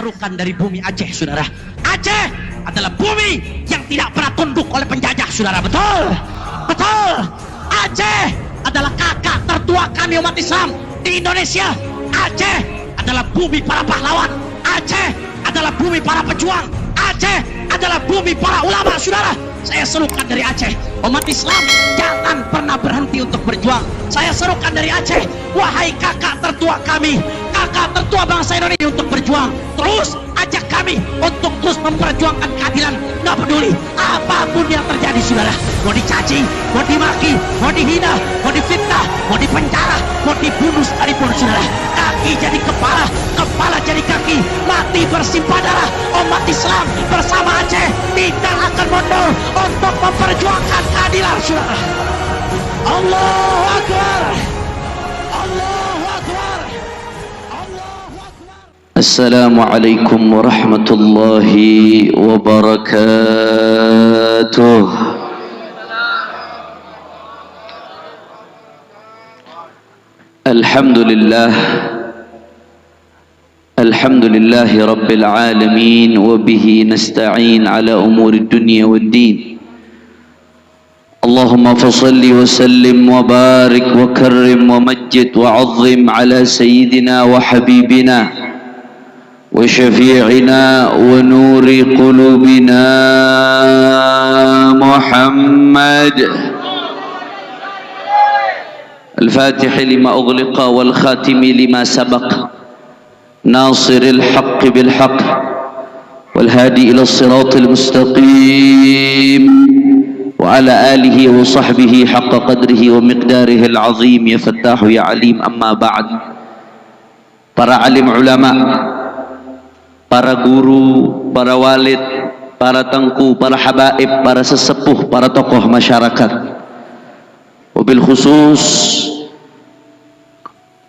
Rukan dari bumi Aceh, saudara. Aceh adalah bumi yang tidak pernah tunduk oleh penjajah, saudara. Betul, betul. Aceh adalah kakak tertua kami umat Islam di Indonesia. Aceh adalah bumi para pahlawan. Aceh adalah bumi para pejuang. Aceh adalah bumi para ulama, saudara. Saya serukan dari Aceh, umat Islam jangan pernah berhenti untuk berjuang. Saya serukan dari Aceh, wahai kakak tertua kami, kakak tertua bangsa Indonesia, untuk berjuang. Terus ajak kami untuk terus memperjuangkan keadilan. Nggak peduli apapun yang terjadi, saudara. Mau dicaci, mau dimaki, mau dihina, mau difitnah, mau dipenjara, mau dibunuh sekalipun, saudara. Kaki jadi kepala, kepala jadi kaki, mati bersimpah darah. Umat Islam bersama Aceh tidak akan mundur untuk memperjuangkan keadilan, saudara. Allahu Akbar, Allahu Akbar, Allahu Akbar. Assalamualaikum warahmatullahi wabarakatuh. Alhamdulillah, alhamdulillahi rabbil alamin, wa bihi nasta'in ala umuri dunya waddin. Allahumma fasalli wa sallim wa barik wa karrim wa majjid wa azzim ala sayyidina wa habibina wa syafi'ina wa nuri qulubina Muhammad al-Fatih lima ughliqa wal khatimi lima sabaq nasiril haqqi bil haqq wal hadi ila siratil mustaqim wa ala alihi wa sahbihi haqqa qadrihi wa miqdarihi al-azim. Ya Fattahu ya Alim, amma ba'd. Para alim ulama, para guru, para walid, para tengku, para habaib, para sesepuh, para tokoh masyarakat, wabil khusus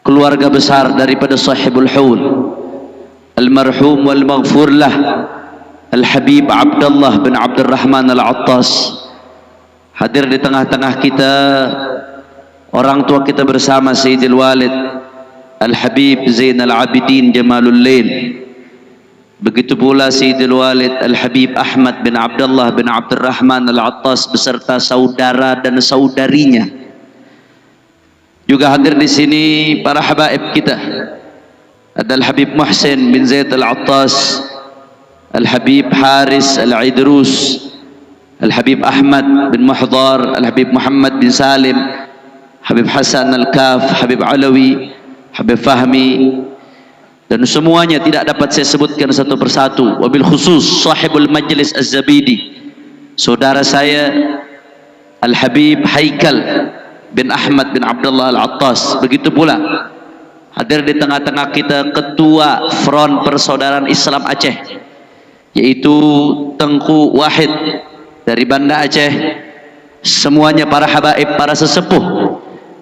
keluarga besar daripada sahibul haul almarhum wal maghfur lah Al-Habib Abdullah bin Abdurrahman Al-Attas. Hadir di tengah-tengah kita orang tua kita bersama Sayyidil Walid Al-Habib Zainal Abidin Jamalul Lail. Begitu pula Sayyidil Walid Al-Habib Ahmad bin Abdullah bin Abdurrahman Al-Attas beserta saudara dan saudarinya. Juga hadir di sini para habaib kita. Ada Al-Habib Muhsin bin Zaid Al-Attas, Al-Habib Haris Al-Idrus, Al-Habib Ahmad bin Muhdar, Al-Habib Muhammad bin Salim, Habib Hasan Al-Kaf, Habib Alawi, Habib Fahmi, dan semuanya tidak dapat saya sebutkan satu persatu. Wabil khusus sahibul majlis Az-Zabidi, saudara saya Al-Habib Haikal bin Ahmad bin Abdullah Al-Attas. Begitu pula hadir di tengah-tengah kita ketua Front Persaudaraan Islam Aceh, yaitu Tengku Wahid dari Banda Aceh. Semuanya para habaib, para sesepuh.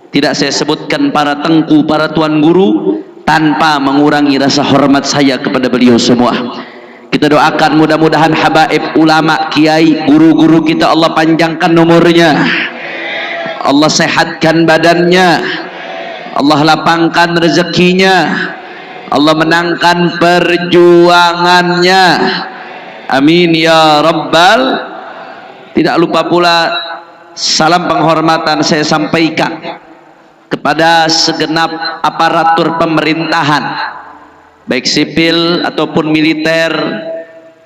Tidak saya sebutkan para tengku, para tuan guru, tanpa mengurangi rasa hormat saya kepada beliau semua. Kita doakan mudah-mudahan habaib, ulama, kiai, guru-guru kita Allah panjangkan umurnya, Allah sehatkan badannya, Allah lapangkan rezekinya, Allah menangkan perjuangannya. Amin ya rabbal. Tidak lupa pula salam penghormatan saya sampaikan kepada segenap aparatur pemerintahan, baik sipil ataupun militer,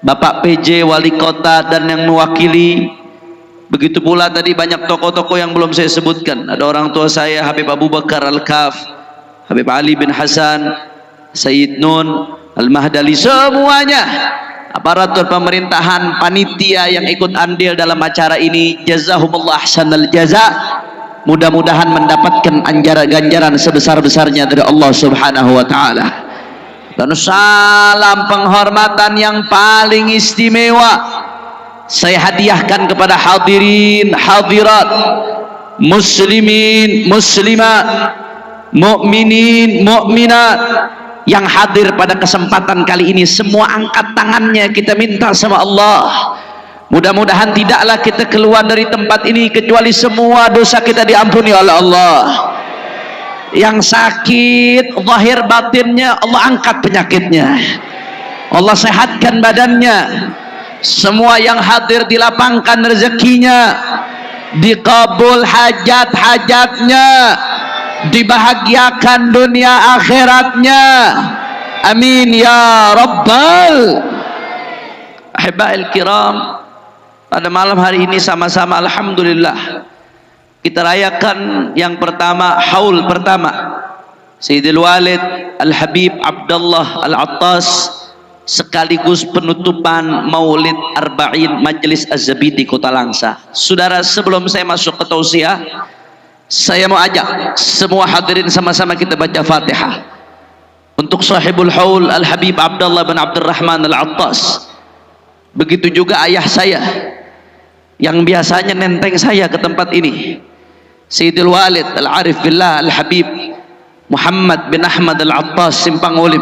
Bapak PJ, Wali Kota dan yang mewakili. Begitu pula tadi banyak tokoh-tokoh yang belum saya sebutkan. Ada orang tua saya Habib Abu Bakar Al-Kaf, Habib Ali bin Hasan, Sayyid Nun Al-Mahdali, semuanya aparatur pemerintahan, panitia yang ikut andil dalam acara ini, jazahumullah ahsanal jaza. Mudah-mudahan mendapatkan ganjaran sebesar-besarnya dari Allah Subhanahu wa taala. Dan salam penghormatan yang paling istimewa saya hadiahkan kepada hadirin hadirat, muslimin muslimat, mukminin mukminat yang hadir pada kesempatan kali ini. Semua angkat tangannya, kita minta sama Allah, mudah-mudahan tidaklah kita keluar dari tempat ini kecuali semua dosa kita diampuni oleh Allah. Yang sakit zahir batinnya Allah angkat penyakitnya, Allah sehatkan badannya. Semua yang hadir dilapangkan rezekinya, dikabul hajat-hajatnya, dibahagiakan dunia akhiratnya. Amin ya rabbal. Ahiba'il kiram, pada malam hari ini sama-sama alhamdulillah kita rayakan yang pertama, haul pertama Sayyidil Walid Al-Habib Abdullah Al-Attas, sekaligus penutupan Maulid Arba'in Majelis Az-Zabidi Kota Langsa. Saudara, sebelum saya masuk ke tausiah, saya mau ajak semua hadirin sama-sama kita baca Fatihah untuk sahibul haul Al-Habib Abdullah bin Abdurrahman Al-Attas. Begitu juga ayah saya yang biasanya nenteng saya ke tempat ini, Sayyidil Walid Al-Arif Billah Al-Habib Muhammad bin Ahmad Al-Attas Simpang Ulim,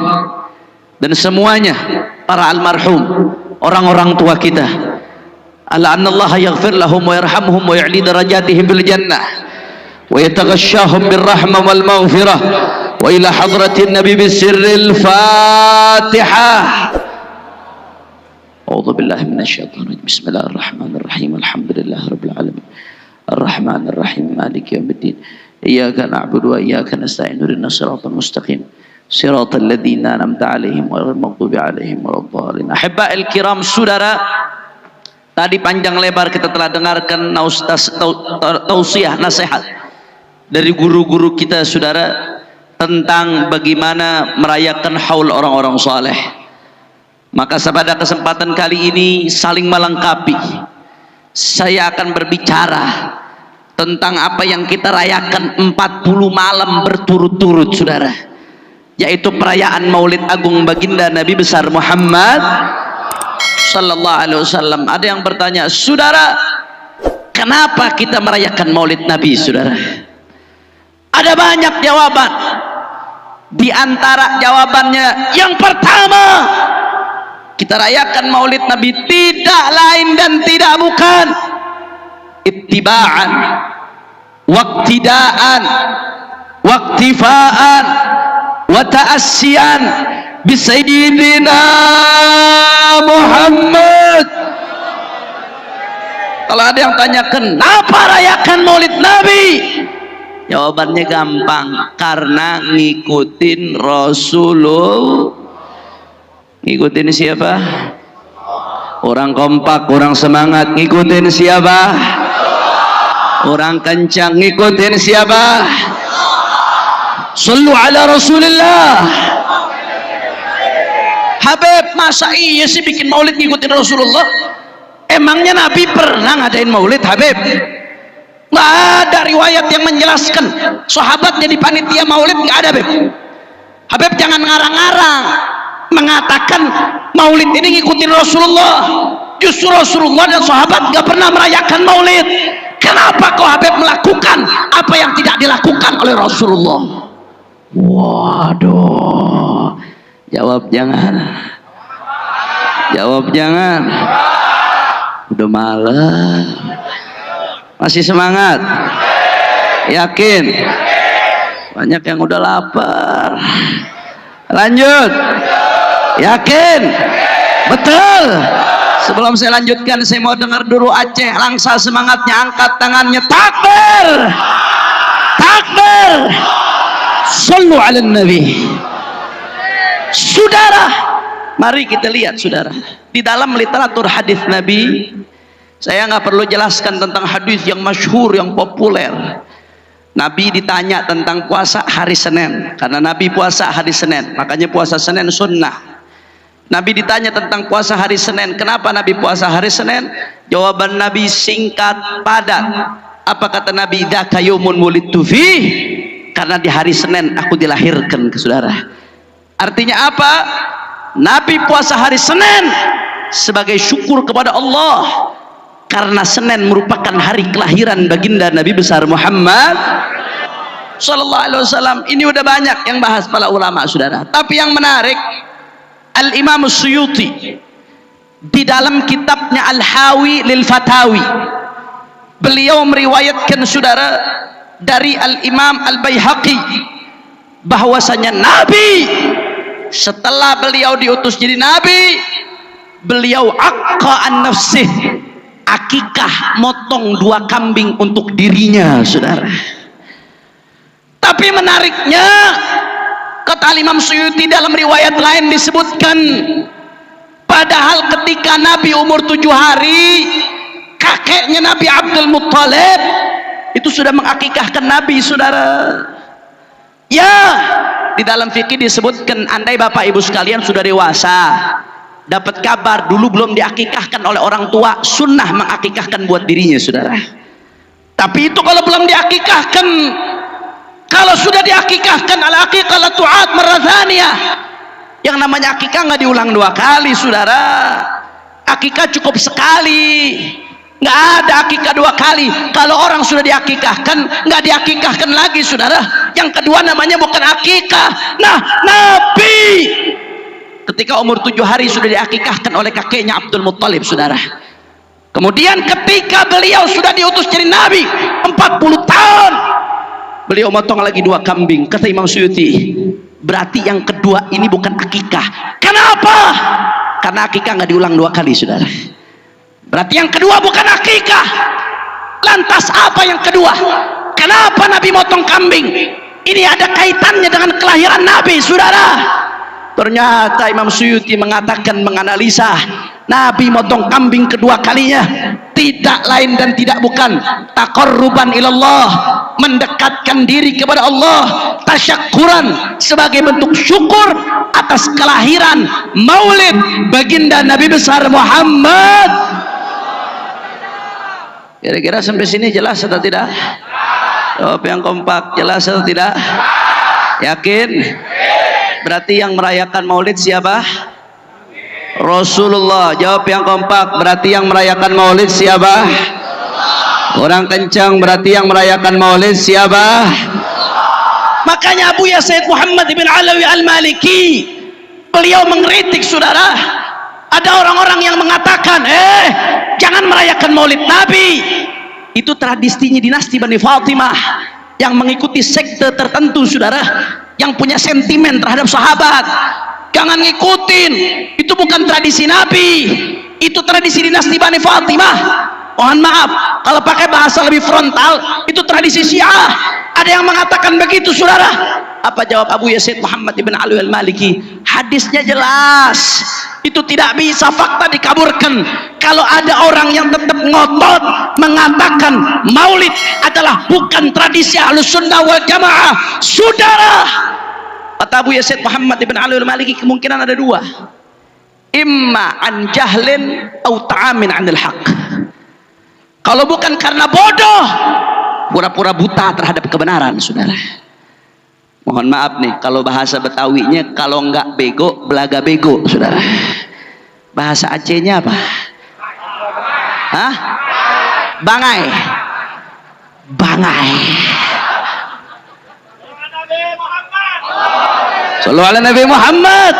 dan semuanya para almarhum orang-orang tua kita. Ala annallaha yaghfir lahum wa yarhamhum wa ya'li darajatihim bil jannah wa yataghashshahum bir rahmah wal maghfirah wa ila hadratin nabi bisirril Fatihah. A'udzu billahi minasyaitonir rajim. Bismillahirrahmanirrahim. Alhamdulillah rabbil alamin. Arrahmanir rahim. Maliki yaumiddin. Iyyaka na'budu wa iyyaka nasta'in. Ihdinas siratal mustaqim. Siratal ladzina an'amta 'alaihim ghairil maghdubi 'alaihim waladdallin. Ahibba'il kiram, saudara, tadi panjang lebar kita telah dengarkan tausiah nasihat dari guru-guru kita, saudara, tentang bagaimana merayakan haul orang-orang saleh. Maka pada kesempatan kali ini saling melengkapi, saya akan berbicara tentang apa yang kita rayakan 40 malam berturut-turut, saudara, yaitu perayaan Maulid Agung Baginda Nabi besar Muhammad sallallahu alaihi wasallam. Ada yang bertanya, saudara, kenapa kita merayakan Maulid Nabi, saudara? Ada banyak jawaban. Di antara jawabannya, yang pertama, kita rayakan Maulid Nabi tidak lain dan tidak bukan ittiba'an, waqtida'an, waqtifa'an, wa ta'assiyan bi sayyidina Muhammad. Kalau ada yang tanya kenapa rayakan Maulid Nabi, jawabannya gampang, karena ngikutin Rasulullah. Ngikutin siapa? Orang kompak, orang semangat. Ngikutin siapa? Orang kencang. Ngikutin siapa? Sallu ala Rasulillah. Habib, masa iya sih bikin maulid ngikutin Rasulullah? Emangnya Nabi pernah ngadain maulid, Habib? Nggak ada riwayat yang menjelaskan sahabat jadi panitia maulid, nggak ada, Habib. Habib jangan ngarang-ngarang mengatakan maulid ini ngikutin Rasulullah. Justru Rasulullah dan sahabat nggak pernah merayakan maulid. Kenapa kau, Habib, melakukan apa yang tidak dilakukan oleh Rasulullah? Waduh, jawab jangan, jawab jangan. Udah malam, masih semangat? Yakin? Banyak yang udah lapar. Lanjut. Yakin? Betul. Sebelum saya lanjutkan, saya mau dengar dulu Aceh Langsa semangatnya, angkat tangannya, takbir, takbir, sallu ala nabi. Saudara, mari kita lihat, saudara, di dalam literatur hadis Nabi, saya nggak perlu jelaskan tentang hadis yang masyhur, yang populer. Nabi ditanya tentang puasa hari Senin, karena Nabi puasa hari Senin, makanya puasa Senin sunnah. Nabi ditanya tentang puasa hari Senin, kenapa Nabi puasa hari Senin? Jawaban Nabi singkat padat. Apa kata Nabi? Dzaka yaumun wulidtu fih, karena di hari Senin aku dilahirkan, ke saudara. Artinya apa? Nabi puasa hari Senin sebagai syukur kepada Allah, karena Senin merupakan hari kelahiran baginda Nabi besar Muhammad sallallahu alaihi wasallam. Ini udah banyak yang bahas para ulama, saudara. Tapi yang menarik, Al-Imam Suyuti di dalam kitabnya Al-Hawi lil Fatawi, beliau meriwayatkan, saudara, dari Al-Imam Al-Baihaqi bahwasanya Nabi setelah beliau diutus jadi nabi, beliau aqqa an nafsih, akikah, motong 2 kambing untuk dirinya, saudara. Tapi menariknya, kata Imam Suyuti dalam riwayat lain disebutkan, padahal ketika Nabi umur 7 hari, kakeknya Nabi Abdul Muttalib itu sudah mengakikahkan Nabi, saudara. Ya, di dalam fikih disebutkan, andai bapak ibu sekalian sudah dewasa, dapat kabar dulu belum diakikahkan oleh orang tua, sunnah mengakikahkan buat dirinya, saudara. Tapi itu kalau belum diakikahkan. Kalau sudah diakikahkan, al-aqiqah la tu'ad marrathaniyah. Yang namanya akikah nggak diulang 2 kali, saudara. Akikah cukup sekali. Nggak ada akikah 2 kali. Kalau orang sudah diakikahkan, nggak diakikahkan lagi, saudara. Yang kedua namanya bukan akikah. Nah, Nabi ketika umur 7 hari sudah diakikahkan oleh kakeknya Abdul Muttalib, saudara. Kemudian ketika beliau sudah diutus jadi nabi 40 tahun, beliau motong lagi 2 kambing. Kata Imam Suyuti, berarti yang kedua ini bukan akikah. Kenapa? Karena akikah nggak diulang 2 kali, saudara. Berarti yang kedua bukan akikah. Lantas apa yang kedua? Kenapa Nabi motong kambing? Ini ada kaitannya dengan kelahiran Nabi, saudara. Ternyata Imam Suyuti mengatakan, menganalisa, Nabi motong kambing kedua kalinya tidak lain dan tidak bukan taqarruban ilallah, mendekatkan diri kepada Allah, tasyakuran, sebagai bentuk syukur atas kelahiran maulid baginda Nabi besar Muhammad. Kira-kira sampai sini jelas atau tidak? Jawab yang kompak, jelas atau tidak? Yakin? Berarti yang merayakan maulid siapa? Rasulullah. Jawab yang kompak, berarti yang merayakan maulid siapa? Orang kencang, berarti yang merayakan maulid siapa? Makanya Abu Yazid Muhammad bin Alawi Al-Maliki, beliau mengkritik, saudara. Ada orang-orang yang mengatakan, jangan merayakan maulid Nabi. Itu tradisinya dinasti Bani Fatimah yang mengikuti sekte tertentu, saudara, yang punya sentimen terhadap sahabat. Jangan ngikutin, itu bukan tradisi Nabi, itu tradisi dinasti Bani Fatimah. Mohon maaf kalau pakai bahasa lebih frontal, itu tradisi Syiah. Ada yang mengatakan begitu, saudara. Apa jawab Abu Yazid Muhammad ibn Ali al-Maliki? Hadisnya jelas, itu tidak bisa fakta dikaburkan. Kalau ada orang yang tetap ngotot mengatakan maulid adalah bukan tradisi Ahlus Sunnah wal Jamaah, saudara, kata Abu Yazid Muhammad ibn Ali al-Maliki, kemungkinan ada 2. Imma an jahlin atau ta'amin anil haq. Kalau bukan karena bodoh, pura-pura buta terhadap kebenaran, saudara. Mohon maaf nih, kalau bahasa Betawinya, kalau enggak bego, belaga bego, saudara. Bahasa Acehnya apa? Hah? Bangai. Bangai. Sallu ala Nabi Muhammad.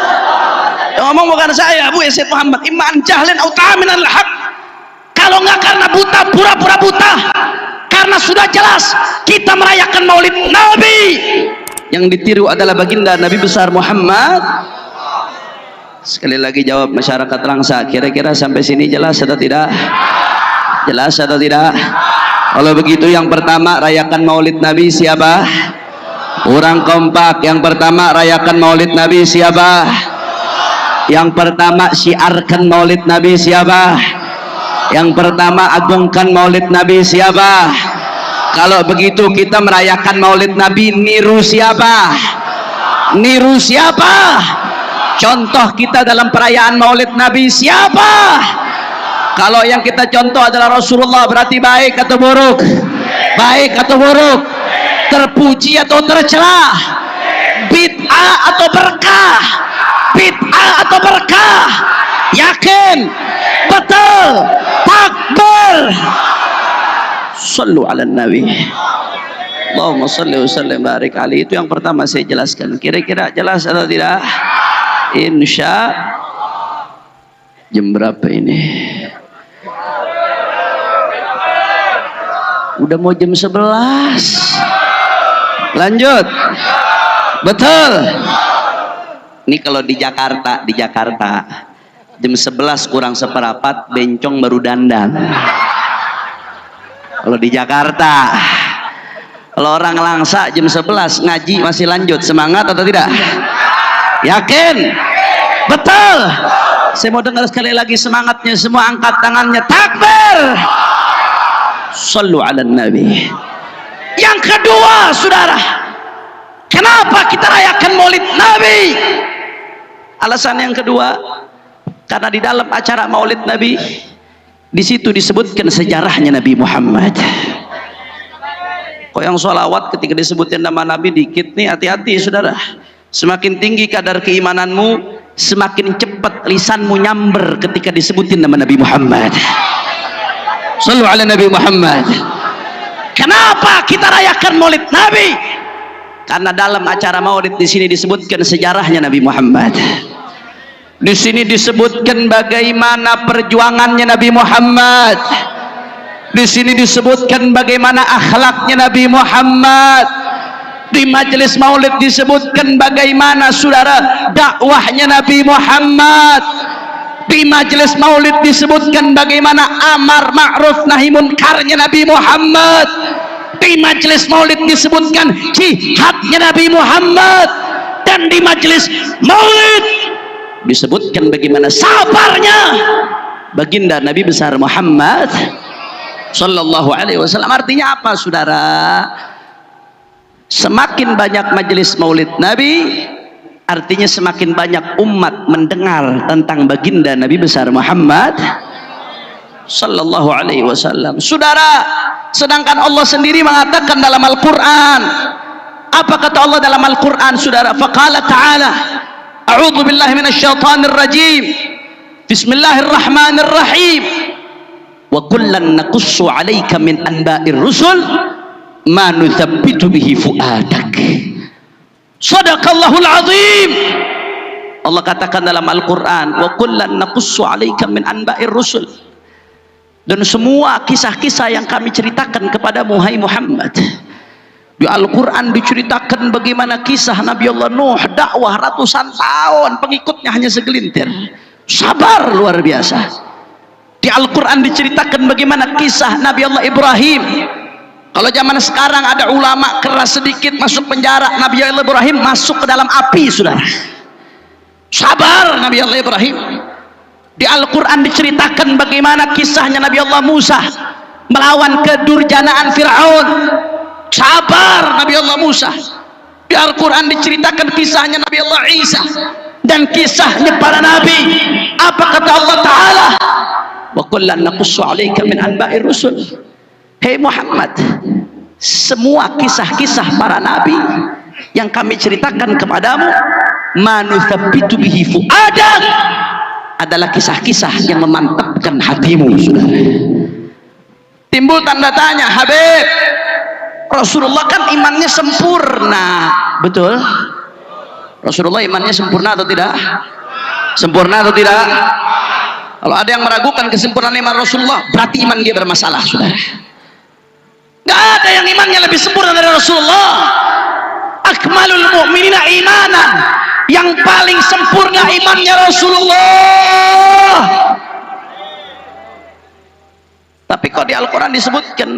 Yang ngomong bukan saya, Abu Yazid Muhammad. Iman jahlin au ta'amin al-haq. Kalau enggak karena buta, pura-pura buta. Karena sudah jelas kita merayakan maulid Nabi. Yang ditiru adalah baginda Nabi besar Muhammad. Sekali lagi jawab masyarakat Langsa, kira-kira sampai sini jelas atau tidak? Jelas atau tidak? Kalau begitu yang pertama rayakan maulid Nabi siapa? Orang kompak. Yang pertama rayakan maulid Nabi siapa? Yang pertama syiarkan maulid Nabi siapa? Yang pertama agungkan maulid Nabi siapa? Kalau begitu kita merayakan maulid Nabi niru siapa? Niru siapa? Contoh kita dalam perayaan maulid Nabi siapa? Kalau yang kita contoh adalah Rasulullah, berarti baik atau buruk? Baik atau buruk? Terpuji atau tercela? Bid'ah atau berkah? Bid'ah atau berkah? Yakin? Betul? Takbir? Sallu ala Nabi. Allahumma salli wa sallim barik alaihi. Itu yang pertama saya jelaskan. Kira-kira jelas atau tidak? Insya jam berapa ini? Udah mau jam 11. Lanjut. Betul. Ini kalau di Jakarta jam 11 kurang seperempat bencong baru dandan. Kalau di Jakarta, kalau orang Langsa jam 11 ngaji masih lanjut, semangat atau tidak? Yakin? Betul. Saya mau dengar sekali lagi semangatnya, semua angkat tangannya, takbir. Shallu ala nabi. Yang kedua, saudara, kenapa kita rayakan Maulid Nabi? Alasan yang kedua, karena di dalam acara Maulid Nabi, di situ disebutkan sejarahnya Nabi Muhammad. Kok yang sholawat ketika disebutin nama Nabi dikit nih, hati-hati saudara. Semakin tinggi kadar keimananmu, semakin cepat lisanmu nyamber ketika disebutin nama Nabi Muhammad. Shallu ala Nabi Muhammad. Kenapa kita rayakan Maulid Nabi? Karena dalam acara Maulid di sini disebutkan sejarahnya Nabi Muhammad. Di sini disebutkan bagaimana perjuangannya Nabi Muhammad. Di sini disebutkan bagaimana akhlaknya Nabi Muhammad. Di majelis Maulid disebutkan bagaimana saudara dakwahnya Nabi Muhammad. Di majelis Maulid disebutkan bagaimana amar ma'ruf nahi munkarnya Nabi Muhammad. Di majelis Maulid disebutkan jihadnya Nabi Muhammad. Dan di majelis Maulid disebutkan bagaimana sabarnya baginda Nabi besar Muhammad sallallahu alaihi wasallam. Artinya apa saudara? Semakin banyak majelis Maulid Nabi, artinya semakin banyak umat mendengar tentang baginda Nabi besar Muhammad sallallahu alaihi wasallam. Saudara, sedangkan Allah sendiri mengatakan dalam Al-Qur'an, apa kata Allah dalam Al-Qur'an saudara? Faqala ta'ala, a'udzu billahi minasyaitonir rajim, bismillahirrahmanirrahim, wa kullan naqussu 'alaika min anba'ir rusul ma nuthabbitu bihi fuadak. Shadaqallahul azim. Allah katakan dalam Al-Qur'an, wa kullan naqussu 'alaika min anba'ir rusul. Dan semua kisah-kisah yang kami ceritakan kepadamu hai Muhammad. Di Al-Quran diceritakan bagaimana kisah Nabi Allah Nuh, dakwah ratusan tahun, pengikutnya hanya segelintir, sabar luar biasa. Di Al-Quran diceritakan bagaimana kisah Nabi Allah Ibrahim. Kalau zaman sekarang ada ulama keras sedikit masuk penjara, Nabi Allah Ibrahim masuk ke dalam api saudara. Sabar Nabi Allah Ibrahim. Di Al-Quran diceritakan bagaimana kisahnya Nabi Allah Musa melawan kedurjanaan Fir'aun. Sabar Nabi Allah Musa. Di Al-Quran diceritakan kisahnya Nabi Allah Isa dan kisahnya para nabi. Apa kata Allah Ta'ala? Wa kullan naqussu 'alaika min anba'ir rusul. Hei Muhammad, semua kisah-kisah para nabi yang kami ceritakan kepadamu, ma nuthabbitu bihi fu'adak, adalah kisah-kisah yang memantapkan hatimu saudara. Timbul tanda tanya, Habib, Rasulullah kan imannya sempurna, betul? Rasulullah imannya sempurna atau tidak? Sempurna atau tidak? Kalau ada yang meragukan kesempurnaan iman Rasulullah, berarti iman dia bermasalah, saudara. Gak ada yang imannya lebih sempurna dari Rasulullah. Akmalul mu'minina imanan, yang paling sempurna imannya Rasulullah. Tapi kok di Al-Quran disebutkan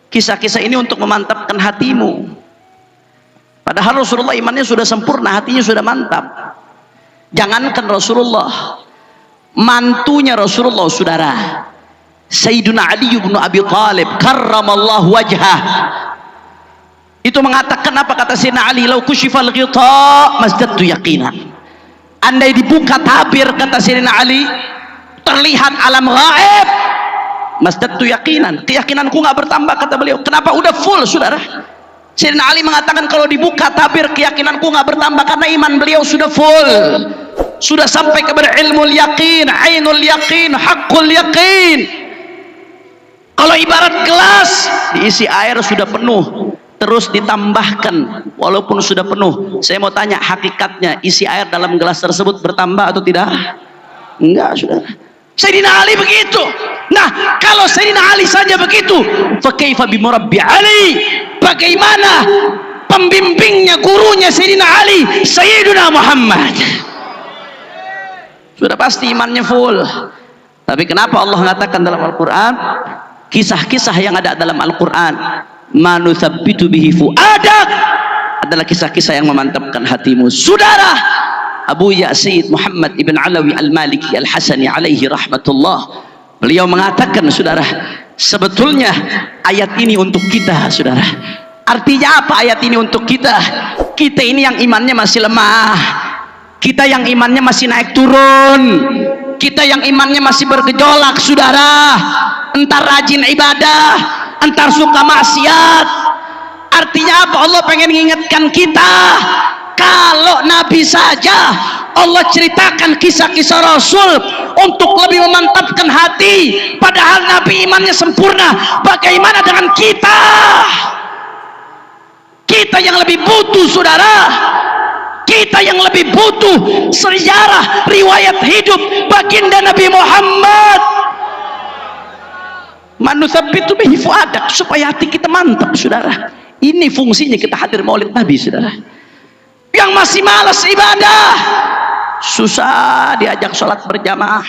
kisah-kisah ini untuk memantapkan hatimu, padahal Rasulullah imannya sudah sempurna, hatinya sudah mantap. Jangankan Rasulullah, mantunya Rasulullah saudara, Sayyiduna Ali bin Abi Thalib karramallahu wajhah, itu mengatakan apa kata Sayyidina Ali? Lau kushifal ghita mazdadtu yaqinan. Andai dibuka tabir, kata Sayyidina Ali, terlihat alam gaib, mazdadtu yaqinan, keyakinanku nggak bertambah, kata beliau. Kenapa? Udah full saudara. Sayyidina Ali mengatakan kalau dibuka tabir keyakinanku nggak bertambah karena iman beliau sudah full, sudah sampai kepada ilmul yaqin, ainul yaqin, haqqul yaqin. Kalau ibarat gelas diisi air sudah penuh, terus ditambahkan walaupun sudah penuh. Saya mau tanya, hakikatnya isi air dalam gelas tersebut bertambah atau tidak? Enggak saudara. Sayyidina Ali begitu. Nah, kalau Sayyidina Ali saja begitu, fa kaifa bi murabbi Ali? Bagaimana pembimbingnya, gurunya Sayyidina Ali, Sayyidina Muhammad. Sudah pasti imannya full. Tapi kenapa Allah mengatakan dalam Al-Quran, kisah-kisah yang ada dalam Al-Quran, manuthabbitu bihi fu'adak, adalah kisah-kisah yang memantapkan hatimu. Saudara, Abu Ya'sid Muhammad ibn Alawi Al-Maliki Al-Hasani alaihi rahmatullah, beliau mengatakan, saudara, sebetulnya ayat ini untuk kita, saudara. Artinya apa ayat ini untuk kita? Kita ini yang imannya masih lemah, kita yang imannya masih naik turun, kita yang imannya masih bergejolak, saudara. Entar rajin ibadah, entar suka maksiat. Artinya apa? Allah pengen mengingatkan kita, kalau Nabi saja Allah ceritakan kisah-kisah Rasul untuk lebih memantapkan hati, padahal Nabi imannya sempurna. Bagaimana dengan kita? Kita yang lebih butuh, saudara. Kita yang lebih butuh sejarah riwayat hidup baginda Nabi Muhammad. Manuthabbitu bihi fuadak, supaya hati kita mantap, saudara. Ini fungsinya kita hadir maulid Nabi, saudara. Yang masih malas ibadah, susah diajak sholat berjamaah,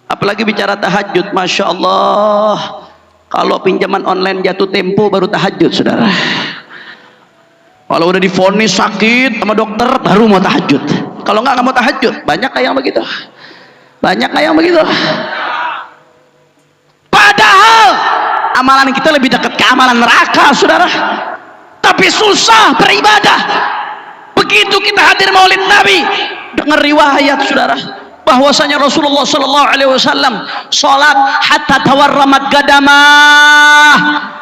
apalagi bicara tahajud. Masya Allah, kalau pinjaman online jatuh tempo baru tahajud, saudara. Kalau udah divonis sakit sama dokter baru mau tahajud. Kalau nggak mau tahajud. Banyak kayak yang begitu, banyak kayak yang begitu. Padahal amalan kita lebih dekat ke amalan neraka, saudara. Tapi susah beribadah. Begitu kita hadir maulid Nabi, dengar riwayat, saudara, bahwasanya Rasulullah sallallahu alaihi wasallam salat hatta tawarramat gadamah,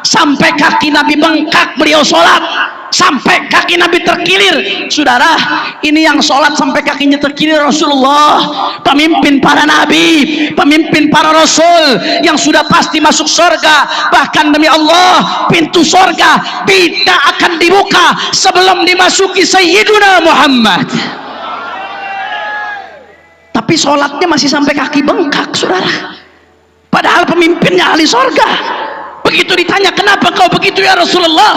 sampai kaki Nabi bengkak beliau salat, sampai kaki Nabi terkilir. Saudara, ini yang salat sampai kakinya terkilir Rasulullah, pemimpin para nabi, pemimpin para rasul yang sudah pasti masuk surga. Bahkan demi Allah, pintu surga tidak akan dibuka sebelum dimasuki Sayyiduna Muhammad. Tapi sholatnya masih sampai kaki bengkak, saudara. Padahal pemimpinnya ahli surga. Begitu ditanya, kenapa kau begitu ya Rasulullah?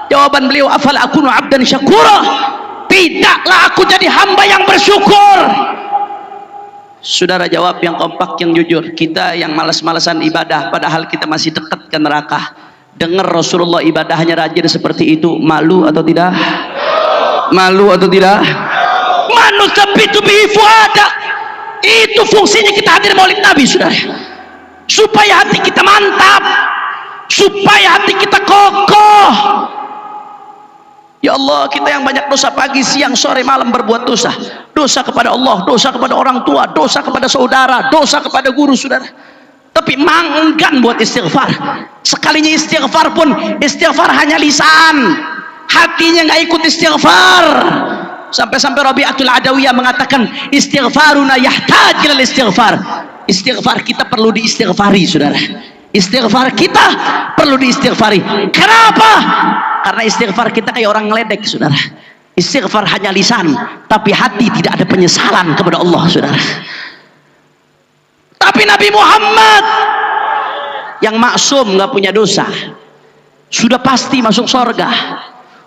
Jawaban beliau, afal akunu abdan syakura, tidaklah aku jadi hamba yang bersyukur. Saudara, jawab yang kompak, yang jujur. Kita yang malas-malasan ibadah, padahal kita masih dekat ke neraka. Dengar Rasulullah ibadahnya rajin seperti itu, malu atau tidak? Malu atau tidak? Manuthabbitu bihi fuadak. Itu fungsinya kita hadir maulid Nabi, saudara, supaya hati kita mantap, supaya hati kita kokoh. Ya Allah, kita yang banyak dosa pagi, siang, sore, malam berbuat dosa. Dosa kepada Allah, dosa kepada orang tua, dosa kepada saudara, dosa kepada guru, saudara. Tapi enggan buat istighfar. Sekalinya istighfar pun, istighfar hanya lisan, hatinya nggak ikut istighfar. Sampai-sampai Rabi'atul Adawiyah mengatakan, istighfaruna yahtaj ilal istighfar. Istighfar kita perlu diistighfari, saudara. Istighfar kita perlu diistighfari. Kenapa? Karena istighfar kita kayak orang ngeledek, saudara. Istighfar hanya lisan, tapi hati tidak ada penyesalan kepada Allah, saudara. Tapi Nabi Muhammad yang maksum, nggak punya dosa, sudah pasti masuk surga.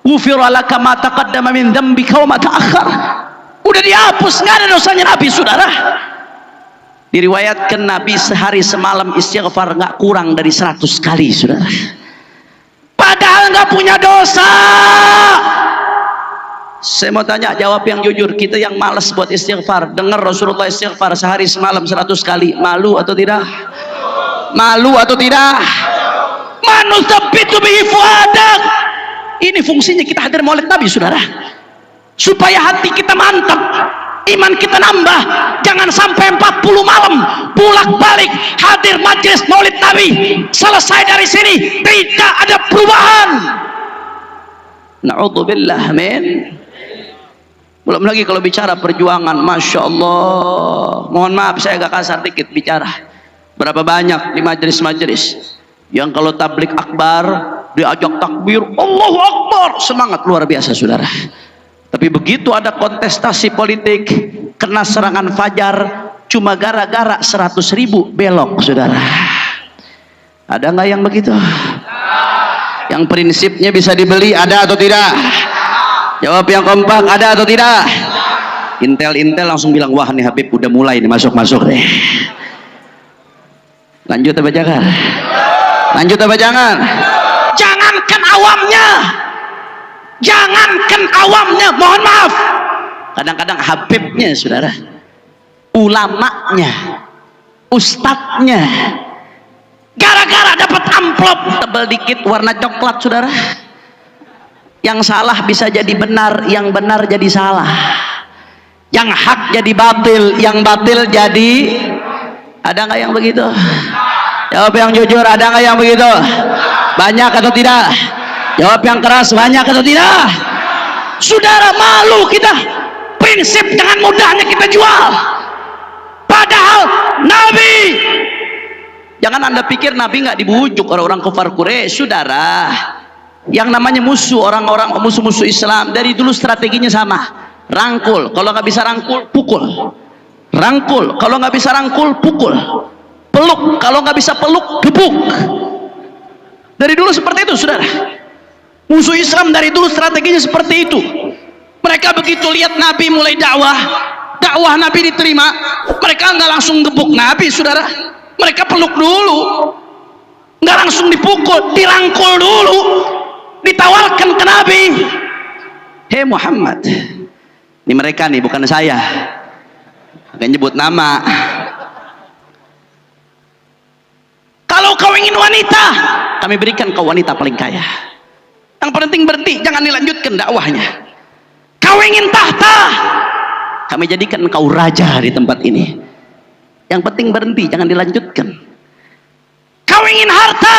Ghufira laka ma taqaddama min dzambika wa ma ta'akhkhar. Udah dihapus, nggak ada dosanya Nabi, saudara. Diriwayatkan Nabi sehari semalam istighfar nggak kurang dari 100 kali, saudara. Padahal nggak punya dosa. Saya mau tanya, jawab yang jujur. Kita yang malas buat istighfar, dengar Rasulullah istighfar sehari semalam 100 kali, malu atau tidak? Malu atau tidak? Manuthabbitu bihi fuadak. Ini fungsinya kita hadir maulid Nabi, saudara, supaya hati kita mantap, iman kita nambah. Jangan sampai 40 malam bolak balik hadir majelis maulid Nabi, selesai dari sini tidak ada perubahan. Na'udzubillah, amin. Belum lagi kalau bicara perjuangan, Masya Allah, mohon maaf saya agak kasar dikit bicara. Berapa banyak di majelis-majelis yang kalau tablik akbar diajak takbir, Allahu Akbar, semangat luar biasa, saudara. Tapi begitu ada kontestasi politik, kena serangan fajar, cuma gara-gara 100.000 belok, saudara. Ada nggak yang begitu? Yang prinsipnya bisa dibeli ada atau tidak? Jawab yang kompak, ada atau tidak? Intel langsung bilang, wah nih Habib udah mulai nih masuk deh. Lanjut apa jangan? Lanjut apa jangan? Jangankan awamnya, mohon maaf, Kadang-kadang Habibnya saudara, ulamanya, ustadznya, gara-gara dapat amplop tebal dikit warna coklat saudara, yang salah bisa jadi benar, yang benar jadi salah, yang hak jadi batil, yang batil jadi. Ada nggak yang begitu? Jawab yang jujur, ada nggak yang begitu? Banyak atau tidak? Jawab yang keras, banyak atau tidak? Saudara, malu kita, prinsip dengan mudahnya kita jual, padahal Nabi, jangan anda pikir Nabi nggak dibujuk orang-orang kafir Quraisy saudara. Yang namanya musuh, orang-orang musuh-musuh Islam dari dulu strateginya sama, rangkul, kalau nggak bisa rangkul pukul, rangkul kalau nggak bisa rangkul pukul, peluk kalau nggak bisa peluk gebuk. Dari dulu seperti itu saudara, musuh Islam dari dulu strateginya seperti itu. Mereka begitu lihat Nabi mulai dakwah Nabi diterima, mereka nggak langsung gebuk Nabi saudara, mereka peluk dulu, nggak langsung dipukul, dirangkul dulu, ditawarkan ke Nabi. Hei Muhammad, ini mereka nih, bukan saya, agak nyebut nama. Kalau kau ingin wanita, Kami berikan kau wanita paling kaya. Yang penting berhenti, jangan dilanjutkan dakwahnya. kau ingin tahta, Kami jadikan kau raja di tempat ini. Yang penting berhenti, jangan dilanjutkan. kau ingin harta,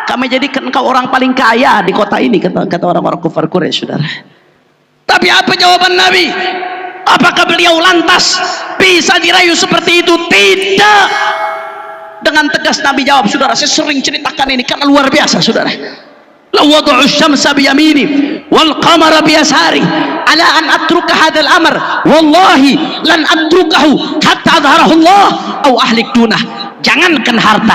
Kami jadikan kau orang paling kaya di kota ini, kata orang-orang kafir Quraisy saudara. tapi apa jawaban Nabi? Apakah beliau lantas bisa dirayu seperti itu? Tidak. Dengan tegas Nabi jawab saudara, saya sering ceritakan ini karena luar biasa saudara. law wada'u syamsa biyamini wal qamara biyasari ala an atruka hadzal amr wallahi lan atrukahu hatta adharahu Allah aw ahlik dunah. Jangankan harta,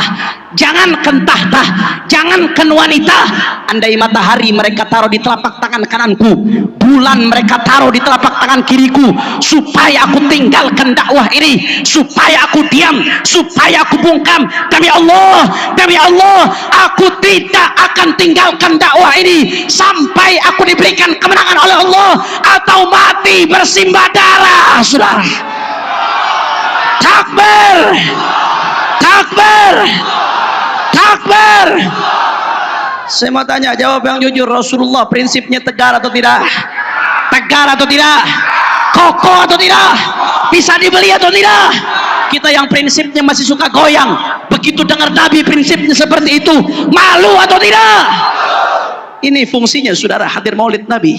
jangankan tahta, jangankan wanita, Andai matahari mereka taruh di telapak tangan kananku, bulan mereka taruh di telapak tangan kiriku, supaya aku tinggalkan dakwah ini, supaya aku diam, supaya aku bungkam, demi Allah aku tidak akan tinggalkan dakwah ini sampai aku diberikan kemenangan oleh Allah atau mati bersimbah darah saudara. takbir, takbir, takbir. Saya mau tanya, jawab yang jujur, Rasulullah prinsipnya tegar atau tidak? Tegar atau tidak? Kokoh atau tidak? Bisa dibeli atau tidak? Kita yang prinsipnya masih suka goyang, Begitu dengar Nabi prinsipnya seperti itu, malu atau tidak? ini fungsinya saudara hadir maulid Nabi,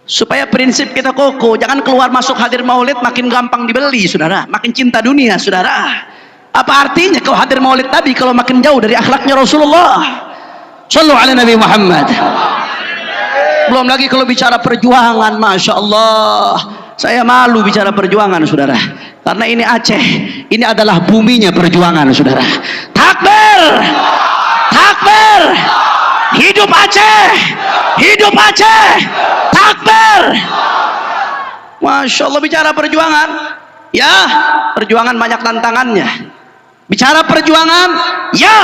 supaya prinsip kita kokoh. Jangan keluar masuk hadir maulid makin gampang dibeli saudara, makin cinta dunia saudara. Apa artinya kau hadir maulid Nabi kalau makin jauh dari akhlaknya Rasulullah? Sallu ala Nabi Muhammad. Belum lagi kalau bicara perjuangan, Masya Allah, saya malu bicara perjuangan saudara, karena ini Aceh, ini adalah buminya perjuangan saudara. Takbir, takbir, hidup Aceh, hidup Aceh, takbir. Masya Allah, bicara perjuangan, ya perjuangan banyak tantangannya. Bicara perjuangan, ya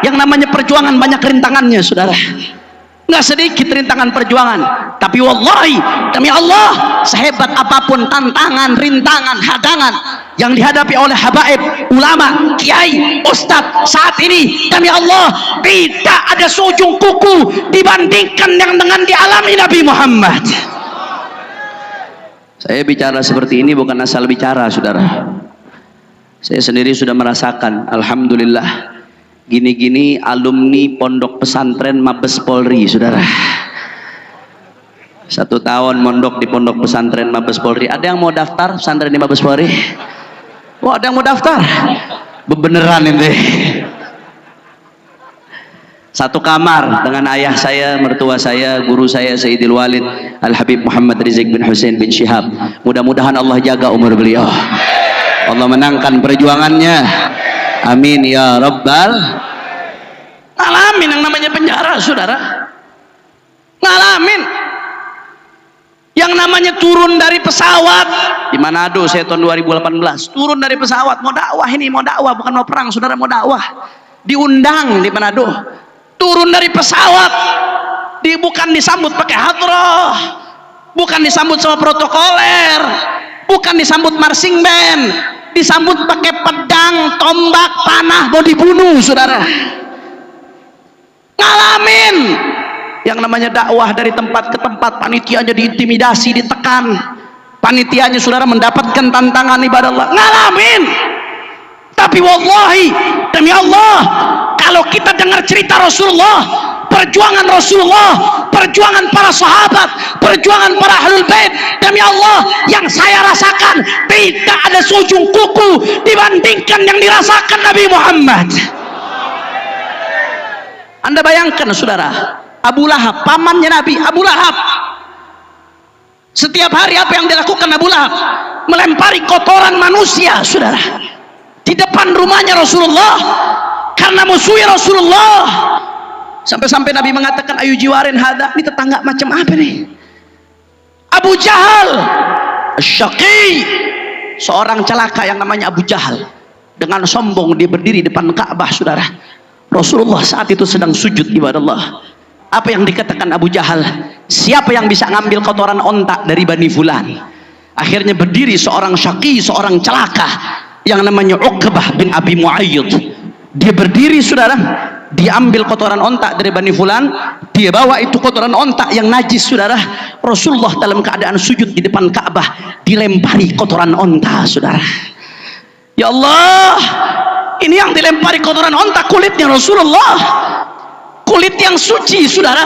yang namanya perjuangan banyak rintangannya saudara. Nggak sedikit rintangan perjuangan, tapi wallahi demi Allah, sehebat apapun tantangan, rintangan, hadangan yang dihadapi oleh habaib, ulama, kiai, ustadz saat ini, demi Allah tidak ada seujung kuku dibandingkan yang dengan dialami Nabi Muhammad. Saya bicara seperti ini bukan asal bicara saudara. Saya sendiri sudah merasakan, alhamdulillah, gini-gini alumni pondok pesantren Mabes Polri saudara. 1 tahun mondok di pondok pesantren Mabes Polri. Ada yang mau daftar pesantren di Mabes Polri? Wah, ada yang mau daftar? Beneran ini. 1 kamar dengan ayah saya, mertua saya, guru saya Sayyidil Walid Al-Habib Muhammad Rizik bin Hussein bin Syihab. Mudah-mudahan Allah jaga umur beliau, Allah menangkan perjuangannya, amin ya rabbal. Ngalamin yang namanya penjara, saudara. Ngalamin yang namanya turun dari pesawat di Manado. Saya tahun 2018 turun dari pesawat, mau dakwah, ini mau dakwah, bukan mau perang, saudara, mau dakwah. Diundang di Manado, turun dari pesawat, bukan disambut pakai hadroh, bukan disambut sama protokoler, bukan disambut marching band, disambut pakai pedang, tombak, panah, mau dibunuh, saudara. Ngalamin yang namanya dakwah dari tempat ke tempat, panitianya diintimidasi, ditekan, panitianya, saudara, mendapatkan tantangan ibadah Allah. Ngalamin. Tapi wallahi, demi Allah, kalau kita dengar cerita Rasulullah, perjuangan Rasulullah, perjuangan para sahabat, perjuangan para ahlul bait, demi Allah, yang saya rasakan tidak ada seujung kuku dibandingkan yang dirasakan Nabi Muhammad. Anda bayangkan, saudara, Abu Lahab, pamannya Nabi, Abu Lahab, setiap hari apa yang dilakukan Abu Lahab? Melempari kotoran manusia, saudara, di depan rumahnya Rasulullah, karena musuhi Rasulullah. Sampai-sampai Nabi mengatakan, ayu jiwarin hada, ini tetangga macam apa nih? Abu Jahal Syaqi, seorang celaka yang namanya Abu Jahal, dengan sombong dia berdiri depan Ka'bah, saudara. Rasulullah saat itu sedang sujud ibadah Allah. Apa yang dikatakan Abu Jahal? Siapa yang bisa ngambil kotoran ontak dari Bani Fulan? Akhirnya berdiri seorang Syaqi, seorang celaka yang namanya Uqbah bin Abi Mu'ayyid. Dia berdiri, saudara, diambil kotoran ontak dari Bani Fulan, dia bawa itu kotoran ontak yang najis, saudara. Rasulullah dalam keadaan sujud di depan Ka'bah dilempari kotoran onta, saudara. Ya Allah, ini yang dilempari kotoran onta kulitnya Rasulullah, kulit yang suci, saudara.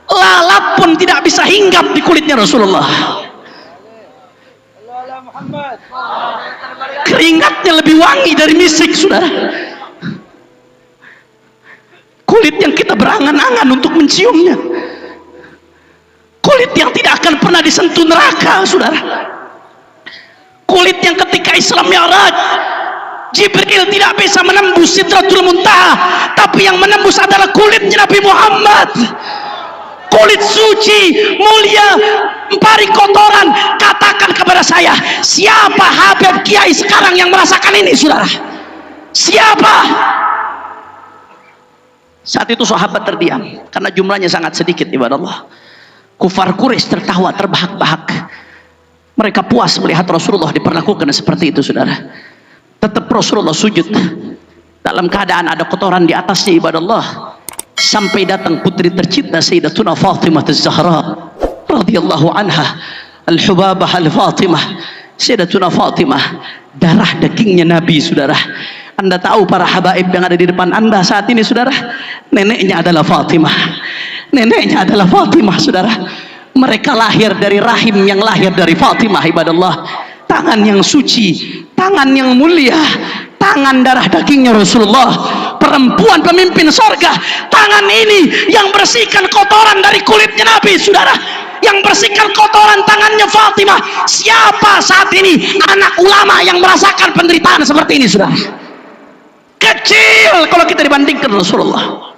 Lalat pun tidak bisa hinggap di kulitnya Rasulullah. Keringatnya lebih wangi dari misik, saudara. Kulit yang kita berangan-angan untuk menciumnya, kulit yang tidak akan pernah disentuh neraka, saudara. Kulit yang ketika Islam Mi'raj, Jibril tidak bisa menembus Sidratul Muntaha, tapi yang menembus adalah kulitnya Nabi Muhammad. Kulit suci, mulia, empari kotoran. Katakan kepada saya, siapa Habib Kiai sekarang yang merasakan ini, saudara? Siapa? Saat itu sahabat terdiam karena jumlahnya sangat sedikit ibadah Allah. Kufar Quraisy tertawa terbahak-bahak. Mereka puas melihat Rasulullah diperlakukan seperti itu, saudara. Tetap Rasulullah sujud dalam keadaan ada kotoran di atasnya ibadah Allah, sampai datang putri tercinta Sayyidatuna Fatimah Az-Zahra radhiyallahu anha, Al-Hubabah Al-Fatimah. Sayyidatuna Fatimah, darah dagingnya Nabi, saudara. Anda tahu para habaib yang ada di depan Anda saat ini, saudara, neneknya adalah Fatimah. Neneknya adalah Fatimah, saudara. Mereka lahir dari rahim yang lahir dari Fatimah, ibadallah. Tangan yang suci, tangan yang mulia, tangan darah dagingnya Rasulullah, perempuan pemimpin sorga. Tangan ini yang bersihkan kotoran dari kulitnya Nabi, saudara, yang bersihkan kotoran tangannya Fatimah. Siapa saat ini anak ulama yang merasakan penderitaan seperti ini, saudara? Kecil kalau kita dibandingkan Rasulullah.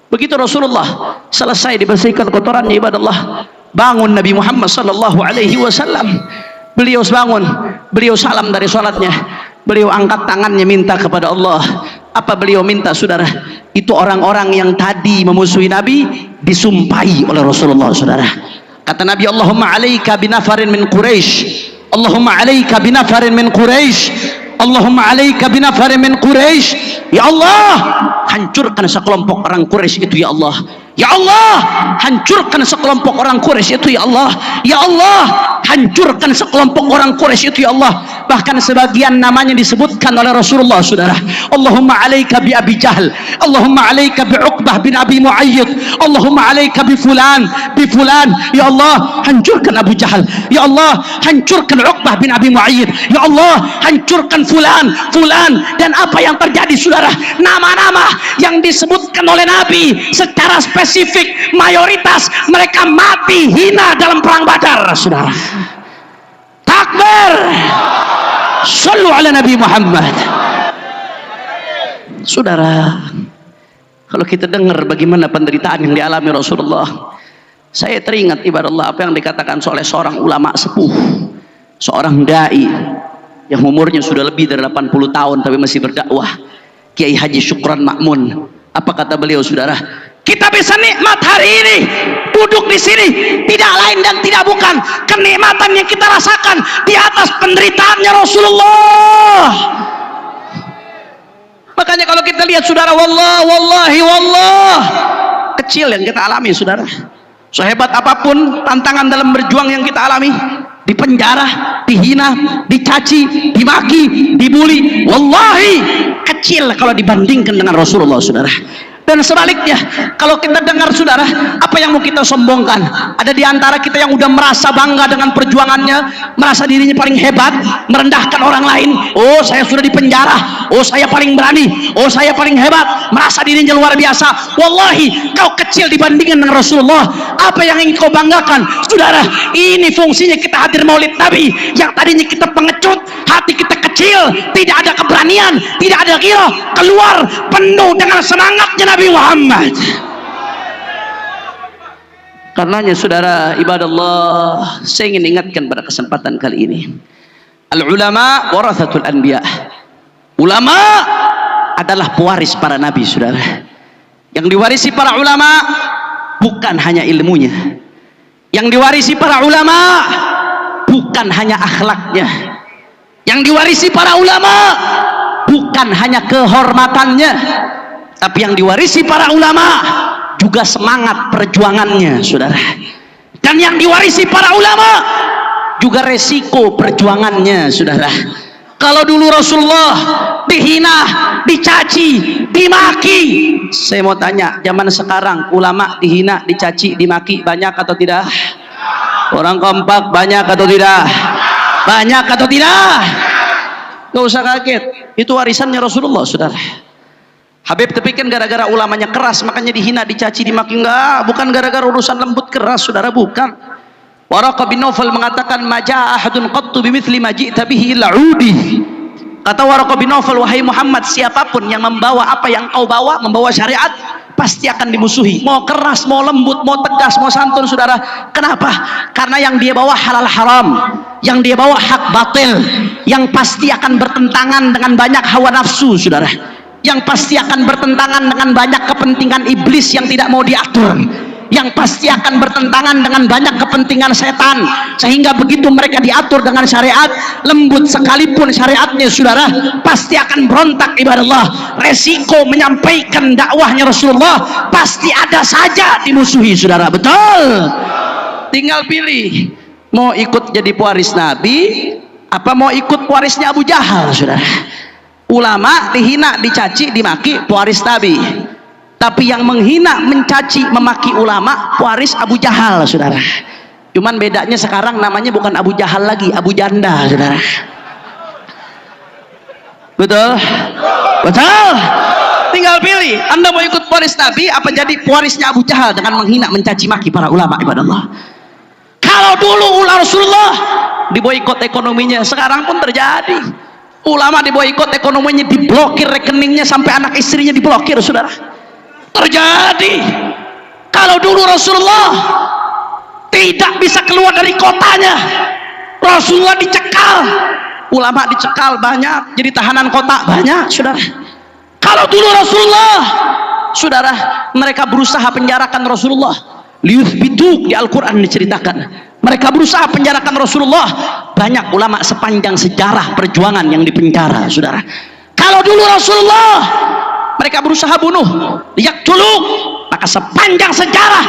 Begitu Rasulullah selesai dibersihkan kotorannya, ibadallah, bangun Nabi Muhammad sallallahu alaihi wasallam. Beliau bangun, beliau salam dari sholatnya, beliau angkat tangannya minta kepada Allah. Apa beliau minta, saudara? Itu orang-orang yang tadi memusuhi Nabi disumpahi oleh Rasulullah, saudara. Kata Nabi, Allahumma alaika binafarin min Quraisy, Allahumma alaika binafarin min Quraisy, Allahumma alaika binafarin min Quraisy. Ya Allah, hancurkan sekelompok orang Quraisy itu, ya Allah. Ya Allah, hancurkan sekelompok orang Quraisy itu, ya Allah. Ya Allah, hancurkan sekelompok orang Quraisy itu, ya Allah. Bahkan sebagian namanya disebutkan oleh Rasulullah, saudara. Allahumma alaika bi Abi Jahl, Allahumma alaika bi Uqbah bin Abi Mu'ayyid, Allahumma alaika bi fulan, bi fulan. Ya Allah, hancurkan Abu Jahal. Ya Allah, hancurkan Uqbah bin Abi Mu'ayyid. Ya Allah, hancurkan fulan, fulan. Dan apa yang terjadi, saudara? Nama-nama yang disebutkan oleh Nabi secara spesifik, mayoritas mereka mati hina dalam perang Badar, saudara. Takbir, sallu ala Nabi Muhammad. Saudara, Kalau kita dengar bagaimana penderitaan yang dialami Rasulullah, saya teringat ibarat Allah apa yang dikatakan oleh seorang ulama sepuh, seorang dai yang umurnya sudah lebih dari 80 tahun tapi masih berdakwah, Kiai Haji Syukran Ma'mun. Apa kata beliau, saudara? Kita bisa nikmat hari ini, duduk di sini, tidak lain dan tidak bukan kenikmatan yang kita rasakan di atas penderitaannya Rasulullah. Makanya kalau kita lihat, saudara, wallahi kecil yang kita alami, saudara. Sehebat apapun tantangan dalam berjuang yang kita alami, dipenjara, dihina, dicaci, dimaki, dibully, wallahi kecil kalau dibandingkan dengan Rasulullah, saudara. Dan sebaliknya, kalau kita dengar, saudara, apa yang mau kita sombongkan? Ada di antara kita yang udah merasa bangga dengan perjuangannya, merasa dirinya paling hebat, merendahkan orang lain. Oh, saya sudah di penjara. Oh, saya paling berani. Oh, saya paling hebat. Merasa dirinya luar biasa. Wallahi, kau kecil dibandingkan dengan Rasulullah. Apa yang ingin kau banggakan? Saudara, ini fungsinya kita hadir maulid Nabi. Yang tadinya kita pengecut, hati kita kecil, tidak ada keberanian, tidak ada ghirah, keluar penuh dengan semangatnya Nabi Muhammad. Karenanya, saudara, ibadallah, saya ingin ingatkan pada kesempatan kali ini, al ulama warathatul anbiya. Ulama adalah pewaris para nabi, saudara. Yang diwarisi para ulama bukan hanya ilmunya, yang diwarisi para ulama bukan hanya akhlaknya, yang diwarisi para ulama bukan hanya kehormatannya, tapi yang diwarisi para ulama juga semangat perjuangannya, saudara. Dan yang diwarisi para ulama juga resiko perjuangannya, saudara. Kalau dulu Rasulullah dihina, dicaci, dimaki, saya mau tanya, zaman sekarang ulama dihina, dicaci, dimaki banyak atau tidak? Orang kompak banyak atau tidak? Banyak atau tidak? Gak usah kaget, itu warisannya Rasulullah, saudara. Habib tepikan gara-gara ulamanya keras makanya dihina, dicaci, dimaki. Enggak, bukan gara-gara urusan lembut keras, saudara, bukan. Waraqah bin Nawfal mengatakan, maja'a ahadun qattu bimithli ma ji'ta bihi illa 'udi. Kata Waraqah bin Nawfal, wahai Muhammad, siapapun yang membawa apa yang kau bawa, membawa syariat, pasti akan dimusuhi. Mau keras, mau lembut, mau tegas, mau santun, saudara. Kenapa? Karena yang dia bawa halal haram, yang dia bawa hak batil, yang pasti akan bertentangan dengan banyak hawa nafsu, saudara, yang pasti akan bertentangan dengan banyak kepentingan iblis yang tidak mau diatur, yang pasti akan bertentangan dengan banyak kepentingan setan, sehingga begitu mereka diatur dengan syariat, lembut sekalipun syariatnya, saudara, pasti akan berontak, ibadallah. Resiko menyampaikan dakwahnya Rasulullah pasti ada saja dimusuhi, saudara. Betul. Tinggal pilih, mau ikut jadi pewaris Nabi apa mau ikut pewarisnya Abu Jahal, saudara. Ulama dihina, dicaci, dimaki, pewaris Nabi. Tapi yang menghina, mencaci, memaki ulama, pewaris Abu Jahal, saudara. Cuman bedanya sekarang namanya bukan Abu Jahal lagi, Abu Janda, saudara. Betul? Betul? Tinggal pilih, Anda mau ikut pewaris Nabi apa jadi pewarisnya Abu Jahal dengan menghina, mencaci maki para ulama, ibadallah. Kalau dulu Rasulullah diboikot ekonominya, sekarang pun terjadi. Ulama diboikot ekonominya, diblokir rekeningnya, sampai anak istrinya diblokir, saudara. Terjadi. Kalau dulu Rasulullah tidak bisa keluar dari kotanya, Rasulullah dicekal, ulama dicekal banyak, jadi tahanan kota banyak, saudara. Kalau dulu Rasulullah, saudara, mereka berusaha penjarakan Rasulullah, liyuthbituk, di Al-Quran diceritakan, mereka berusaha penjarakan Rasulullah. Banyak ulama sepanjang sejarah perjuangan yang dipenjara, saudara. Kalau dulu Rasulullah mereka berusaha bunuh, lihat dulu, maka sepanjang sejarah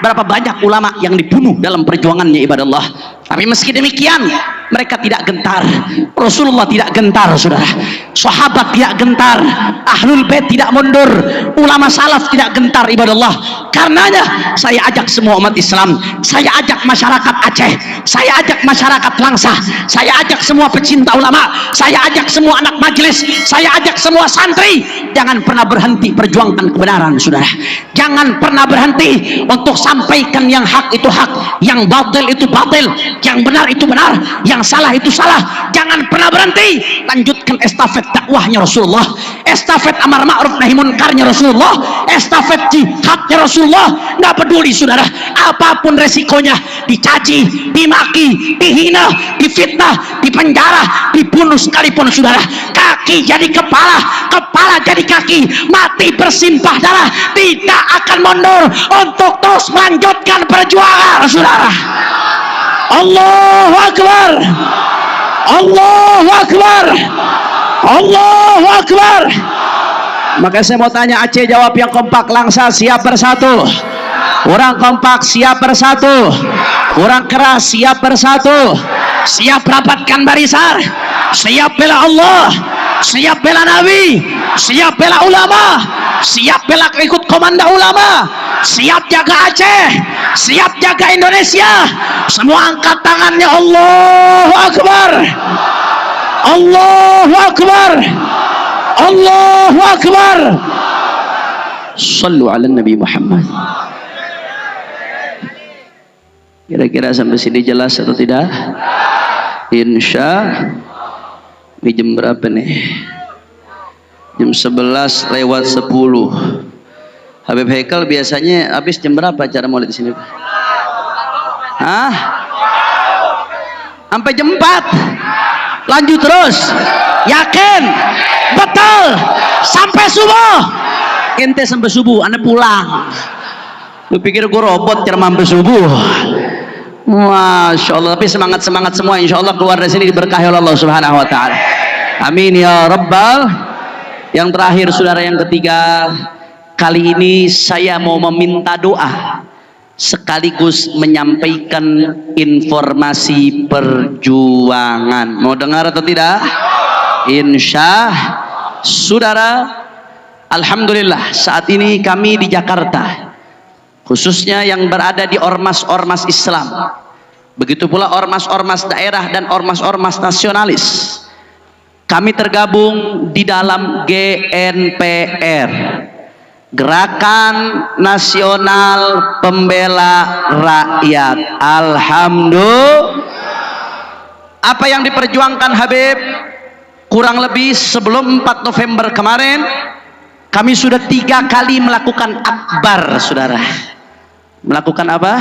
berapa banyak ulama yang dibunuh dalam perjuangannya, ibadallah. Tapi meski demikian mereka tidak gentar. Rasulullah tidak gentar, saudara. Sahabat tidak gentar, ahlul bait tidak mundur, ulama salaf tidak gentar, ibadallah. Karenanya saya ajak semua umat Islam, saya ajak masyarakat Aceh, saya ajak masyarakat Langsa, saya ajak semua pecinta ulama, saya ajak semua anak majelis, saya ajak semua santri, jangan pernah berhenti perjuangkan kebenaran, saudara. Jangan pernah berhenti untuk sampaikan yang hak itu hak, yang batil itu batil, yang benar itu benar, yang salah itu salah. Jangan pernah berhenti, lanjutkan estafet dakwahnya Rasulullah, estafet amar ma'ruf nahi munkarnya Rasulullah, estafet jihadnya Rasulullah. Nggak peduli saudara, apapun resikonya, dicaci, dimaki, dihina, difitnah, dipenjara, dibunuh sekalipun saudara, kaki jadi kepala, kepala jadi kaki, mati bersimpah darah, tidak akan mundur untuk terus melanjutkan perjuangan saudara. Allahu Akbar, Allahu Akbar, Allahu Akbar. Maka saya mau tanya, Aceh jawab yang kompak, langsa, siap bersatu. Kurang kompak, siap bersatu. Kurang keras, siap bersatu. Siap rapatkan barisan, siap bela Allah, siap bela Nabi, siap bela ulama, siap bela ikut komando ulama, siap jaga Aceh, siap jaga Indonesia. Semua angkat tangannya. Allahu Akbar, Allahu Akbar, Allahu Akbar. Sallu ala Nabi Muhammad. Kira-kira sampai sini jelas atau tidak? Insya. Ini jam berapa nih? Jam 11 lewat 10. Habib Haikal biasanya habis jam berapa acara maulid di sini? Hah? Sampai jam 4. Lanjut terus. Yakin? Betul. Sampai subuh. Ente sampai subuh, Anda pulang. Lu pikir gue robot cara sampai subuh? Masya Allah. Tapi semangat semua, insya Allah keluar dari sini diberkahi oleh Allah Subhanahu Wa Taala. Amin ya Rabbal. Yang terakhir saudara, yang ketiga, kali ini saya mau meminta doa sekaligus menyampaikan informasi perjuangan. Mau dengar atau tidak? Insya saudara, alhamdulillah saat ini kami di Jakarta, khususnya yang berada di ormas-ormas Islam, begitu pula ormas-ormas daerah dan ormas-ormas nasionalis, kami tergabung di dalam GNPR, Gerakan Nasional Pembela Rakyat. Alhamdulillah. Apa yang diperjuangkan Habib, kurang lebih sebelum 4 November kemarin, kami sudah 3 kali melakukan akbar saudara. Melakukan apa?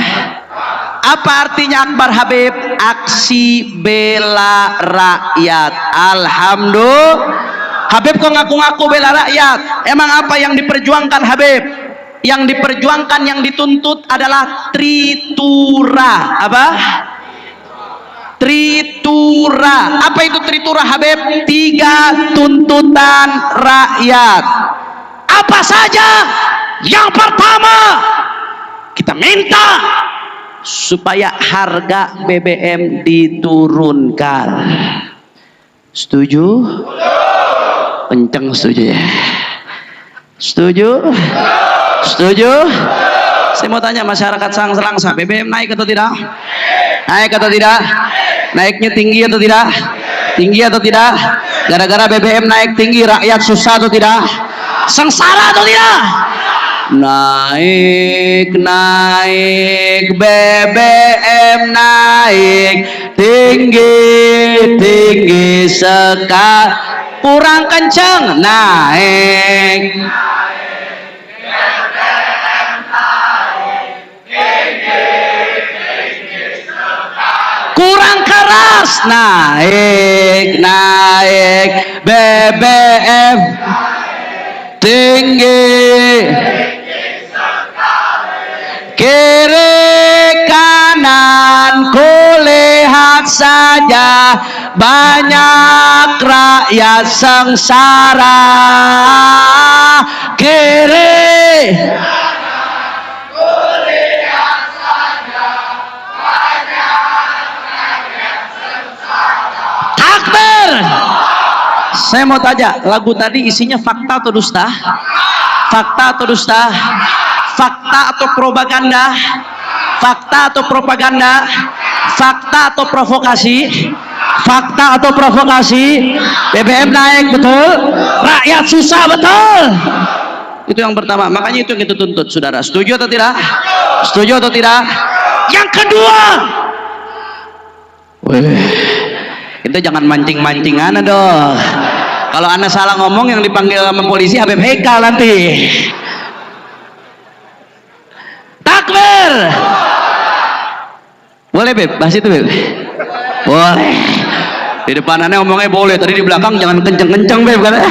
Apa artinya akbar Habib? Aksi bela rakyat. Alhamdulillah. Habib kok ngaku-ngaku bela rakyat? Emang apa yang diperjuangkan Habib? Yang diperjuangkan, yang dituntut adalah tritura. Apa? Tritura. Apa itu tritura Habib? 3 tuntutan rakyat. Apa saja? Yang pertama, kita minta supaya harga BBM diturunkan. Setuju? Kenceng setuju ya? Setuju? Setuju? Saya mau tanya masyarakat Langsa, BBM naik atau tidak? Naik atau tidak? Naiknya tinggi atau tidak? Tinggi atau tidak? Gara-gara BBM naik tinggi, rakyat susah atau tidak? Sengsara atau tidak? Naik, naik, BBM naik tinggi, tinggi sekali, kurang kencang, naik, kurang keras, naik, naik, BBM tinggi, kiri kanan kulihat saja banyak rakyat sengsara. Kiri kulihat saja banyak rakyat sengsara. Takbir. Saya mau tanya, lagu tadi isinya fakta atau dusta? Fakta atau dusta? Fakta atau propaganda? Fakta atau propaganda? Fakta atau provokasi? Fakta atau provokasi? BBM naik betul? Rakyat susah betul? Itu yang pertama. Makanya itu yang kita tuntut saudara. Setuju atau tidak? Setuju atau tidak? Yang kedua, kita jangan mancing-mancingan dong. Kalau anda salah ngomong yang dipanggil sama polisi Habib Haikal nanti. Takbir. Boleh Beb, bahas itu Beb? Boleh. Di depan aneh ngomongnya boleh, tadi di belakang jangan kenceng-kenceng Beb kata.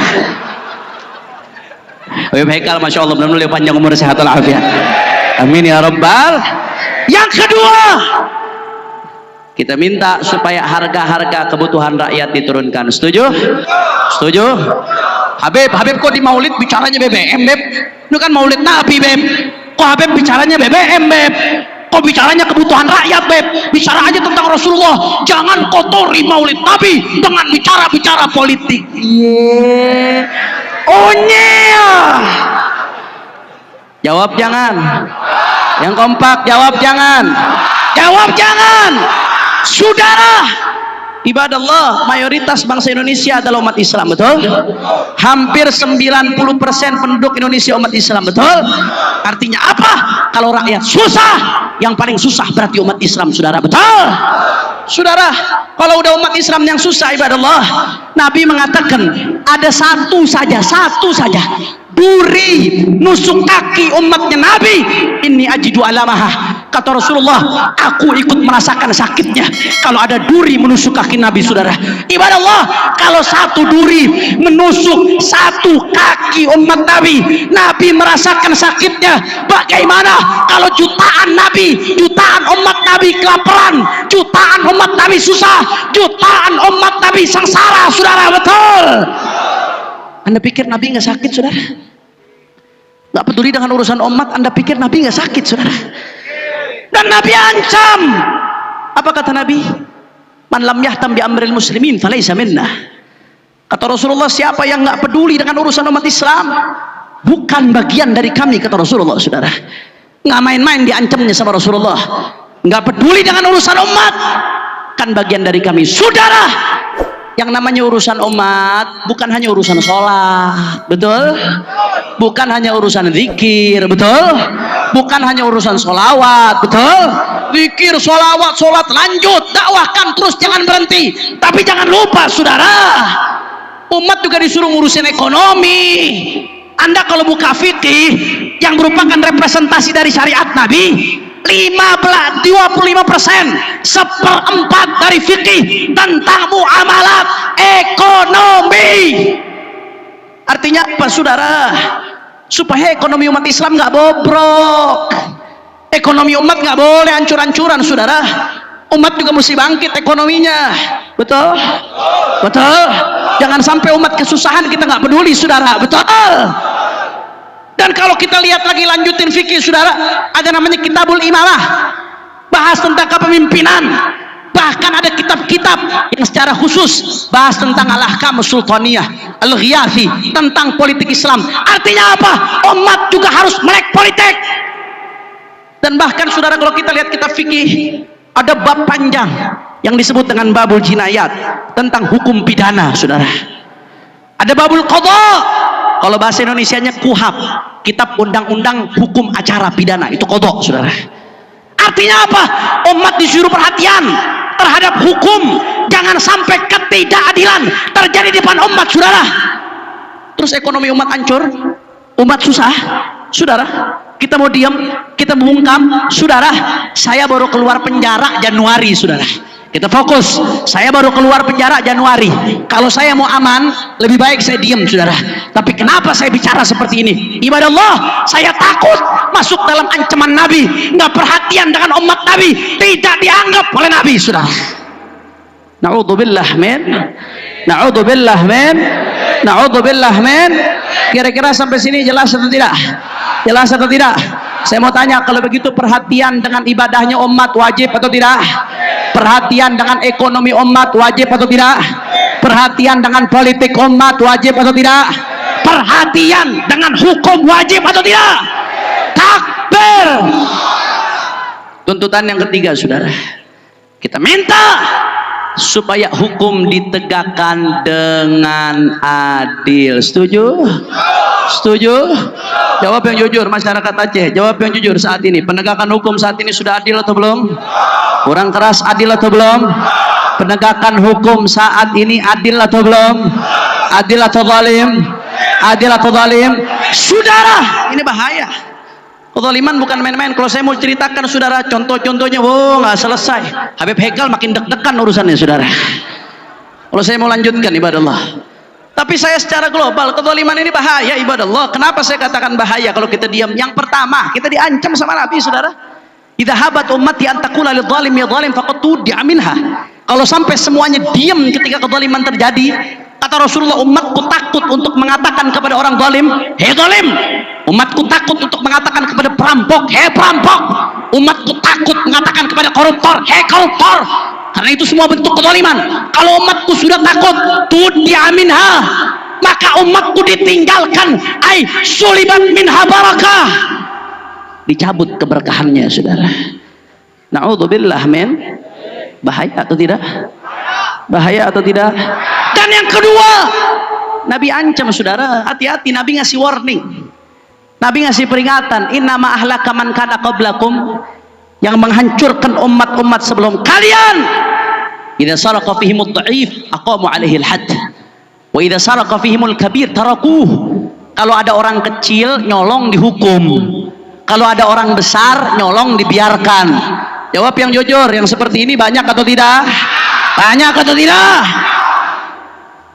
Habib Haikal Masya Allah, mudah-mudahan panjang umur sehat walafiat. Amin ya Rabbal. Yang kedua, kita minta supaya harga-harga kebutuhan rakyat diturunkan. Setuju? Setuju? Habib kok di maulid bicaranya BBM Beb? Itu kan maulid Nabi Beb. Kok Habib bicaranya BBM Beb? Kok bicaranya kebutuhan rakyat Beb? Bicara aja tentang Rasulullah. Jangan kotori maulid Nabi dengan bicara-bicara politik. Iya. Oh yeah. Jawab jangan. Yang kompak jawab jangan. Jawab jangan. Saudara, ibadah Allah, mayoritas bangsa Indonesia adalah umat Islam, betul? Hampir 90% penduduk Indonesia umat Islam, betul? Artinya apa? Kalau rakyat susah, yang paling susah berarti umat Islam, saudara, betul? Saudara, kalau udah umat Islam yang susah, ibadah Allah, Nabi mengatakan ada satu saja duri nusuk kaki umatnya Nabi, ini ajidu alamah. Kata Rasulullah, aku ikut merasakan sakitnya kalau ada duri menusuk kaki Nabi, saudara. Ibadah Allah, kalau satu duri menusuk satu kaki umat Nabi, Nabi merasakan sakitnya. Bagaimana kalau jutaan Nabi, jutaan umat Nabi kelaparan, jutaan umat Nabi susah, jutaan umat Nabi sengsara, saudara, betul? Anda pikir Nabi nggak sakit, saudara? Nggak peduli dengan urusan umat, Anda pikir Nabi nggak sakit, saudara? Dan Nabi ancam. Apa kata Nabi? Man lam yahtam bi amril muslimin falaysa minnah. Kata Rasulullah, siapa yang nggak peduli dengan urusan umat Islam bukan bagian dari kami, kata Rasulullah, saudara. Nggak main-main diancamnya sama Rasulullah. Nggak peduli dengan urusan umat kan bagian dari kami, saudara. Yang namanya urusan umat bukan hanya urusan sholat, betul? Bukan hanya urusan zikir, betul? Bukan hanya urusan sholawat, betul? Zikir, sholawat, sholat, lanjut, dakwahkan terus, jangan berhenti. Tapi jangan lupa, saudara, umat juga disuruh ngurusin ekonomi. Anda kalau buka fikih yang merupakan representasi dari syariat Nabi, 25%, 1/4 dari fikih tentang muamalat ekonomi. Artinya apa, saudara? Supaya ekonomi umat Islam nggak bobrok, ekonomi umat nggak boleh hancur-hancuran, saudara. Umat juga mesti bangkit ekonominya, betul? Betul? Jangan sampai umat kesusahan kita nggak peduli, saudara, betul? Dan kalau kita lihat lagi lanjutin fikih, saudara, ada namanya Kitabul Imamah, bahas tentang kepemimpinan. Bahkan ada kitab-kitab yang secara khusus bahas tentang al-ahkam sultaniyah, al-ghiyathi, tentang politik Islam. Artinya apa? Umat juga harus melek politik. Dan bahkan, saudara, kalau kita lihat kitab fikih, ada bab panjang yang disebut dengan babul jinayat, tentang hukum pidana, saudara. Ada babul qadha, kalau bahasa Indonesianya kuhab, kitab undang-undang hukum acara pidana, itu qadha, saudara. Artinya apa? Umat disuruh perhatian terhadap hukum, jangan sampai ketidakadilan terjadi di depan umat, saudara. Terus ekonomi umat hancur, umat susah, saudara. Kita mau diam, kita membungkam, saudara. Saya baru keluar penjara Januari, saudara. Kita fokus, saya baru keluar penjara Januari. Kalau saya mau aman, lebih baik saya diam, saudara. Tapi kenapa saya bicara seperti ini? Ibadah Allah, saya takut masuk dalam ancaman Nabi, nggak perhatian dengan umat Nabi, tidak dianggap oleh Nabi, saudara. Na'udzubillah min, na'udzubillah min, na'udzubillah min. Kira-kira sampai sini jelas atau tidak? Jelas atau tidak? Saya mau tanya, kalau begitu perhatian dengan ibadahnya umat wajib atau tidak? Perhatian dengan ekonomi umat wajib atau tidak? Perhatian dengan politik umat wajib atau tidak? Perhatian dengan hukum wajib atau tidak? Takbir. Tuntutan yang ketiga, saudara, kita minta supaya hukum ditegakkan dengan adil. Setuju? Setuju? Jawab yang jujur, masyarakat Aceh. Jawab yang jujur saat ini. Penegakan hukum saat ini sudah adil atau belum? Kurang keras, adil atau belum? Penegakan hukum saat ini adil atau belum? adil atau zalim? Adil atau zalim? Saudara, ini bahaya. Kezaliman bukan main-main. Kalau saya mau ceritakan saudara, contoh-contohnya, nggak selesai. Habib Hekal makin deg-degan urusannya saudara. Kalau saya mau lanjutkan ibadah Allah. Tapi saya secara global, kezaliman ini bahaya ibadah Allah. Kenapa saya katakan bahaya kalau kita diam? Yang pertama, kita diancam sama Nabi saudara. Idza habat ummati an taqula lidh dhalim ya dhalim faqad tud'a minha. Kalau sampai semuanya diam ketika kezaliman terjadi, kata Rasulullah, umatku takut untuk mengatakan kepada orang zalim, hei zalim. Umatku takut untuk mengatakan kepada perampok, hei perampok. Umatku takut mengatakan kepada koruptor, hei koruptor. Karena itu semua bentuk kezaliman. Kalau umatku sudah takut, tud'a minha, maka umatku ditinggalkan, ai sulibat minha barakah, dicabut keberkahannya saudara. Na'udzubillah min. Bahaya atau tidak? Bahaya atau tidak? Dan yang kedua, Nabi ancam saudara, hati-hati. Nabi ngasih warning, Nabi ngasih peringatan, innama ahlaka man kana qablakum, yang menghancurkan umat-umat sebelum kalian, idza saraqa fihimud dha'if aqamu alaihi al-hadd wa idza saraqa fihimul kabir tarakuh. Kalau ada orang kecil nyolong dihukum, kalau ada orang besar nyolong dibiarkan. Jawab yang jujur, yang seperti ini banyak atau tidak? Banyak atau tidak?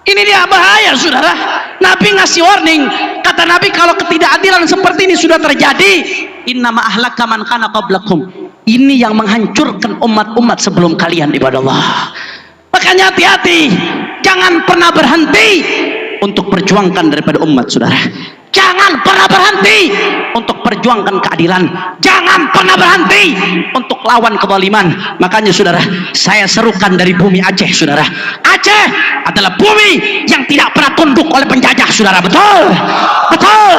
Ini dia bahaya saudara. Nabi ngasih warning, kata Nabi kalau ketidakadilan seperti ini sudah terjadi, innama ahlaka man kana qablakum, ini yang menghancurkan umat-umat sebelum kalian ibadah Allah. Makanya hati-hati, jangan pernah berhenti untuk perjuangkan daripada umat saudara. Jangan pernah berhenti untuk perjuangkan keadilan. Jangan pernah berhenti untuk lawan kezaliman. Makanya saudara, saya serukan dari bumi Aceh saudara. Aceh adalah bumi yang tidak pernah tunduk oleh penjajah saudara. Betul? Betul.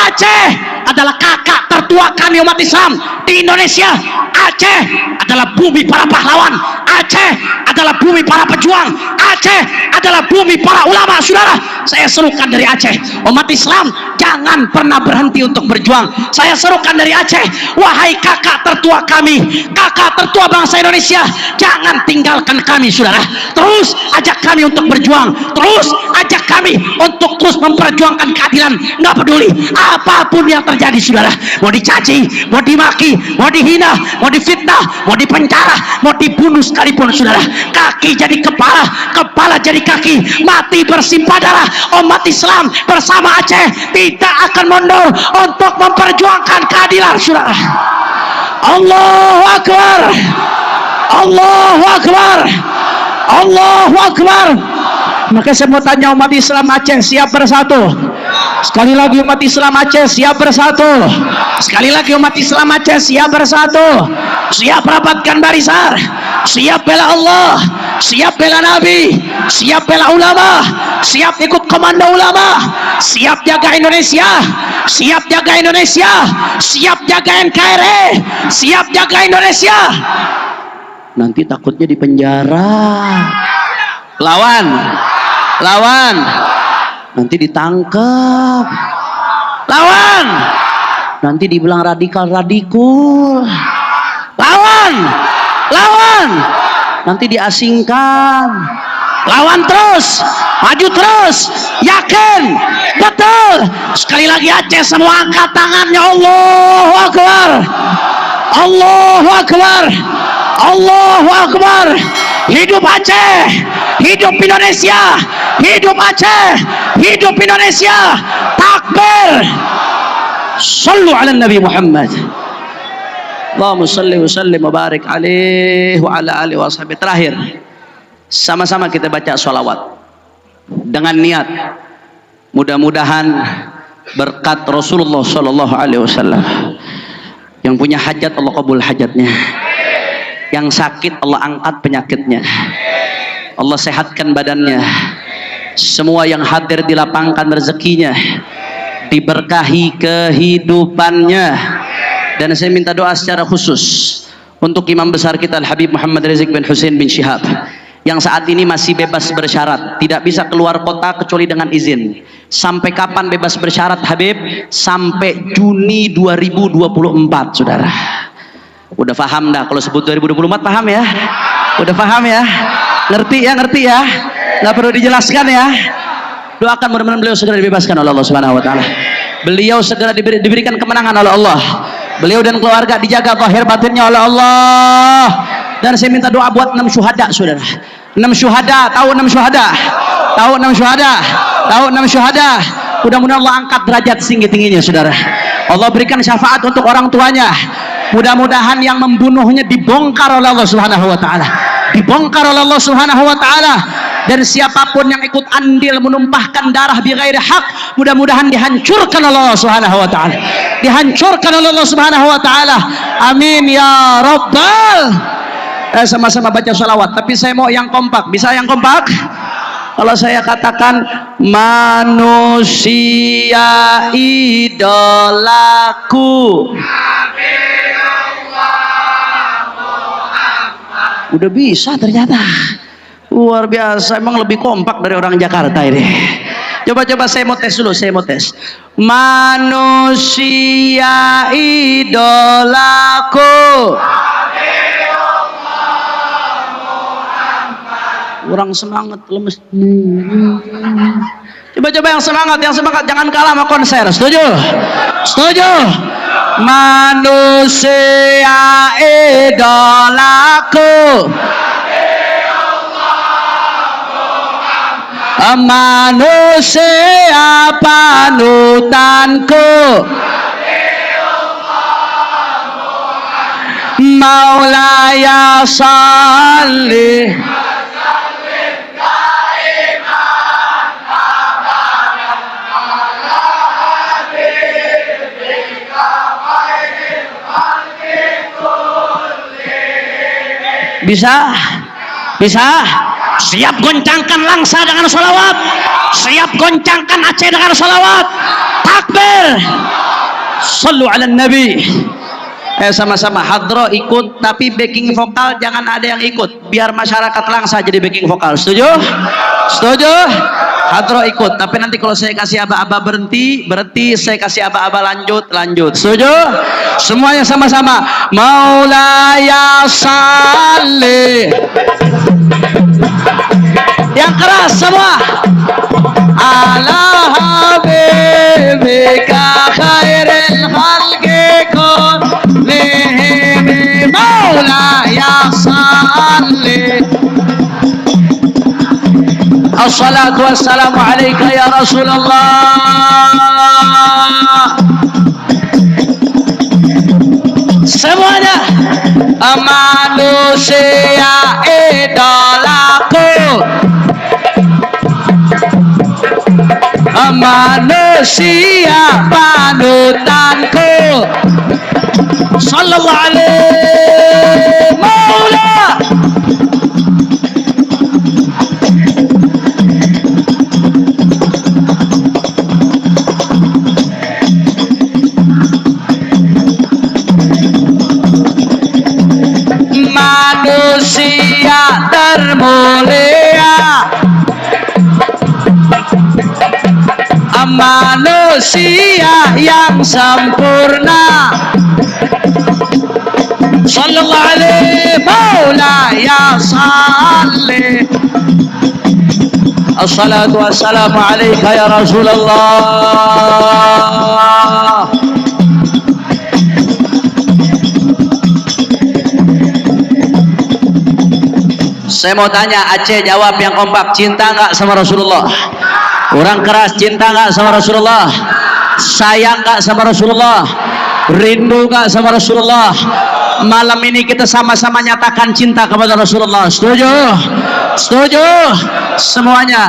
Aceh adalah kakak tertua kami umat Islam di Indonesia. Aceh adalah bumi para pahlawan. Aceh adalah bumi para pejuang. Aceh adalah bumi para ulama saudara. Saya serukan dari Aceh, umat Islam jangan pernah berhenti untuk berjuang. Saya serukan dari Aceh, wahai kakak tertua kami, kakak tertua bangsa Indonesia, jangan tinggalkan kami saudara. Terus ajak kami untuk berjuang, terus ajak kami untuk terus memperjuangkan keadilan. Nggak peduli apapun yang terjadi saudara, mau dicaci, mau dimaki, mau dihina, mau difitnah, mau dipenjara, mau dibunuh sekalipun saudara, kaki jadi kepala, kepala jadi kaki, mati bersimpah darah, umat Islam bersama Aceh tidak akan mundur untuk memperjuangkan keadilan saudara. Allahu Akbar, Allahu Akbar, Allahu Akbar. Maka saya mau tanya umat Islam Aceh siap bersatu? Sekali lagi umat Islam Aceh siap bersatu? Sekali lagi umat Islam Aceh siap bersatu? Siap rapatkan barisan? Siap bela Allah? Siap bela Nabi? Siap bela ulama? Siap ikut komando ulama? Siap jaga Indonesia? Siap jaga Indonesia? Siap jaga NKRI? Siap jaga Indonesia? Nanti takutnya di penjara. Lawan, lawan, nanti ditangkap. Lawan, nanti dibilang radikal-radikul. Lawan, lawan, nanti diasingkan. Lawan terus, maju terus, yakin, betul. Sekali lagi Aceh semua angkat tangannya. Allahu Akbar, Allahu Akbar, Allahu Akbar. Hidup Aceh, hidup Indonesia, hidup Aceh, hidup Indonesia. Takbir. Sallu ala Nabi Muhammad. Allahumma salli wa sallim wa barik alaihi wa ala alihi wa sahbihi. Terakhir, sama-sama kita baca sholawat dengan niat mudah-mudahan berkat Rasulullah Sallallahu Alaihi Wasallam. Yang punya hajat Allah kabul hajatnya, yang sakit Allah angkat penyakitnya, Allah sehatkan badannya, semua yang hadir dilapangkan rezekinya, diberkahi kehidupannya. Dan saya minta doa secara khusus untuk imam besar kita Al-Habib Muhammad Rizik bin Hussein bin Syihab yang saat ini masih bebas bersyarat, tidak bisa keluar kota kecuali dengan izin. Sampai kapan bebas bersyarat Habib? Sampai Juni 2024 saudara. Udah paham dah kalau sebut 2024? Paham ya? Udah paham ya? Ngerti ya? Ngerti ya? Nggak perlu dijelaskan ya? Doakan mudah-mudahan beliau segera dibebaskan oleh Allah Subhanahu wa taala. Beliau segera diberikan kemenangan oleh Allah. Beliau dan keluarga dijaga zahir batinnya oleh Allah. Dan saya minta doa buat 6 syuhada, saudara. 6 syuhada, tahu 6 syuhada? Tahu 6 syuhada? Tahu 6 syuhada? Mudah-mudahan Allah angkat derajat tinggi-tingginya, saudara. Allah berikan syafaat untuk orang tuanya. Mudah-mudahan yang membunuhnya dibongkar oleh Allah Subhanahu wa taala. Dibongkar oleh Allah Subhanahu wa taala. Dan siapapun yang ikut andil menumpahkan darah bi ghairi hak, mudah-mudahan dihancurkan oleh Allah Subhanahu wa taala. Dihancurkan oleh Allah Subhanahu wa taala. Amin ya rabbal. Sama-sama baca salawat, tapi saya mau yang kompak. Bisa yang kompak? Kalau saya katakan manusia idolaku, udah bisa ternyata. Luar biasa, emang lebih kompak dari orang Jakarta ini. Coba saya mau tes dulu, saya mau tes. Manusia idolaku. Kurang semangat, lemes. Coba yang semangat, jangan kalah sama konser. Setuju? Setuju? Manusia idolaku. Manusia panutanku. Maulaya salli bisa? Siap goncangkan Langsa dengan salawat, siap goncangkan Aceh dengan salawat. Takbir, sallu ala nabi. Sama-sama hadro ikut, tapi backing vokal jangan ada yang ikut, biar masyarakat Langsa jadi backing vokal. Setuju? Setuju? Hadro ikut, tapi nanti kalau saya kasih aba-aba berhenti, saya kasih aba-aba lanjut. Setuju? Semuanya sama-sama. Maulaya salli. Yang keras semua. Ala habibika khairil khalqi kullihim. Maulaya salli. Assalatu wassalamu alaika ya Rasulullah. Semuanya. Manusia idolaku. Manusia panutanku. Sallallahu alaihi maula. Manusia termulia. Manusia yang sempurna. Sallallahu alaihi maulaya salli. Assalatu wassalamu alaika ya Rasulullah. Saya mau tanya, Aceh jawab yang kompak, cinta nggak sama Rasulullah? Kurang keras, cinta nggak sama Rasulullah? Sayang nggak sama Rasulullah? Rindu nggak sama Rasulullah? Malam ini kita sama-sama nyatakan cinta kepada Rasulullah. Setuju? Setuju? Semuanya.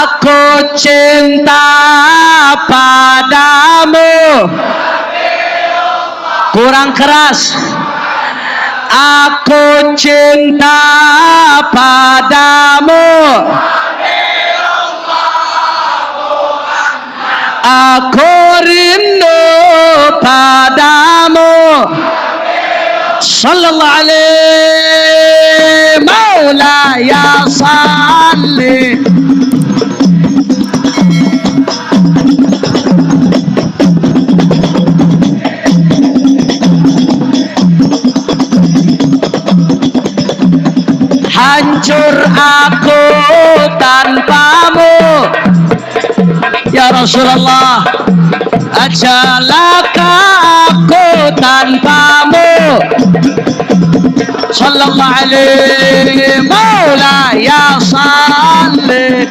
Aku cinta padamu. Kurang keras. Aku cinta padamu. Aku rindu padamu. Sallallahu alaihi maulaya salli. Hancur aku tanpamu. Ya Rasulullah, celaka aku tanpamu. Sallallahu alaihi Maula ya salli.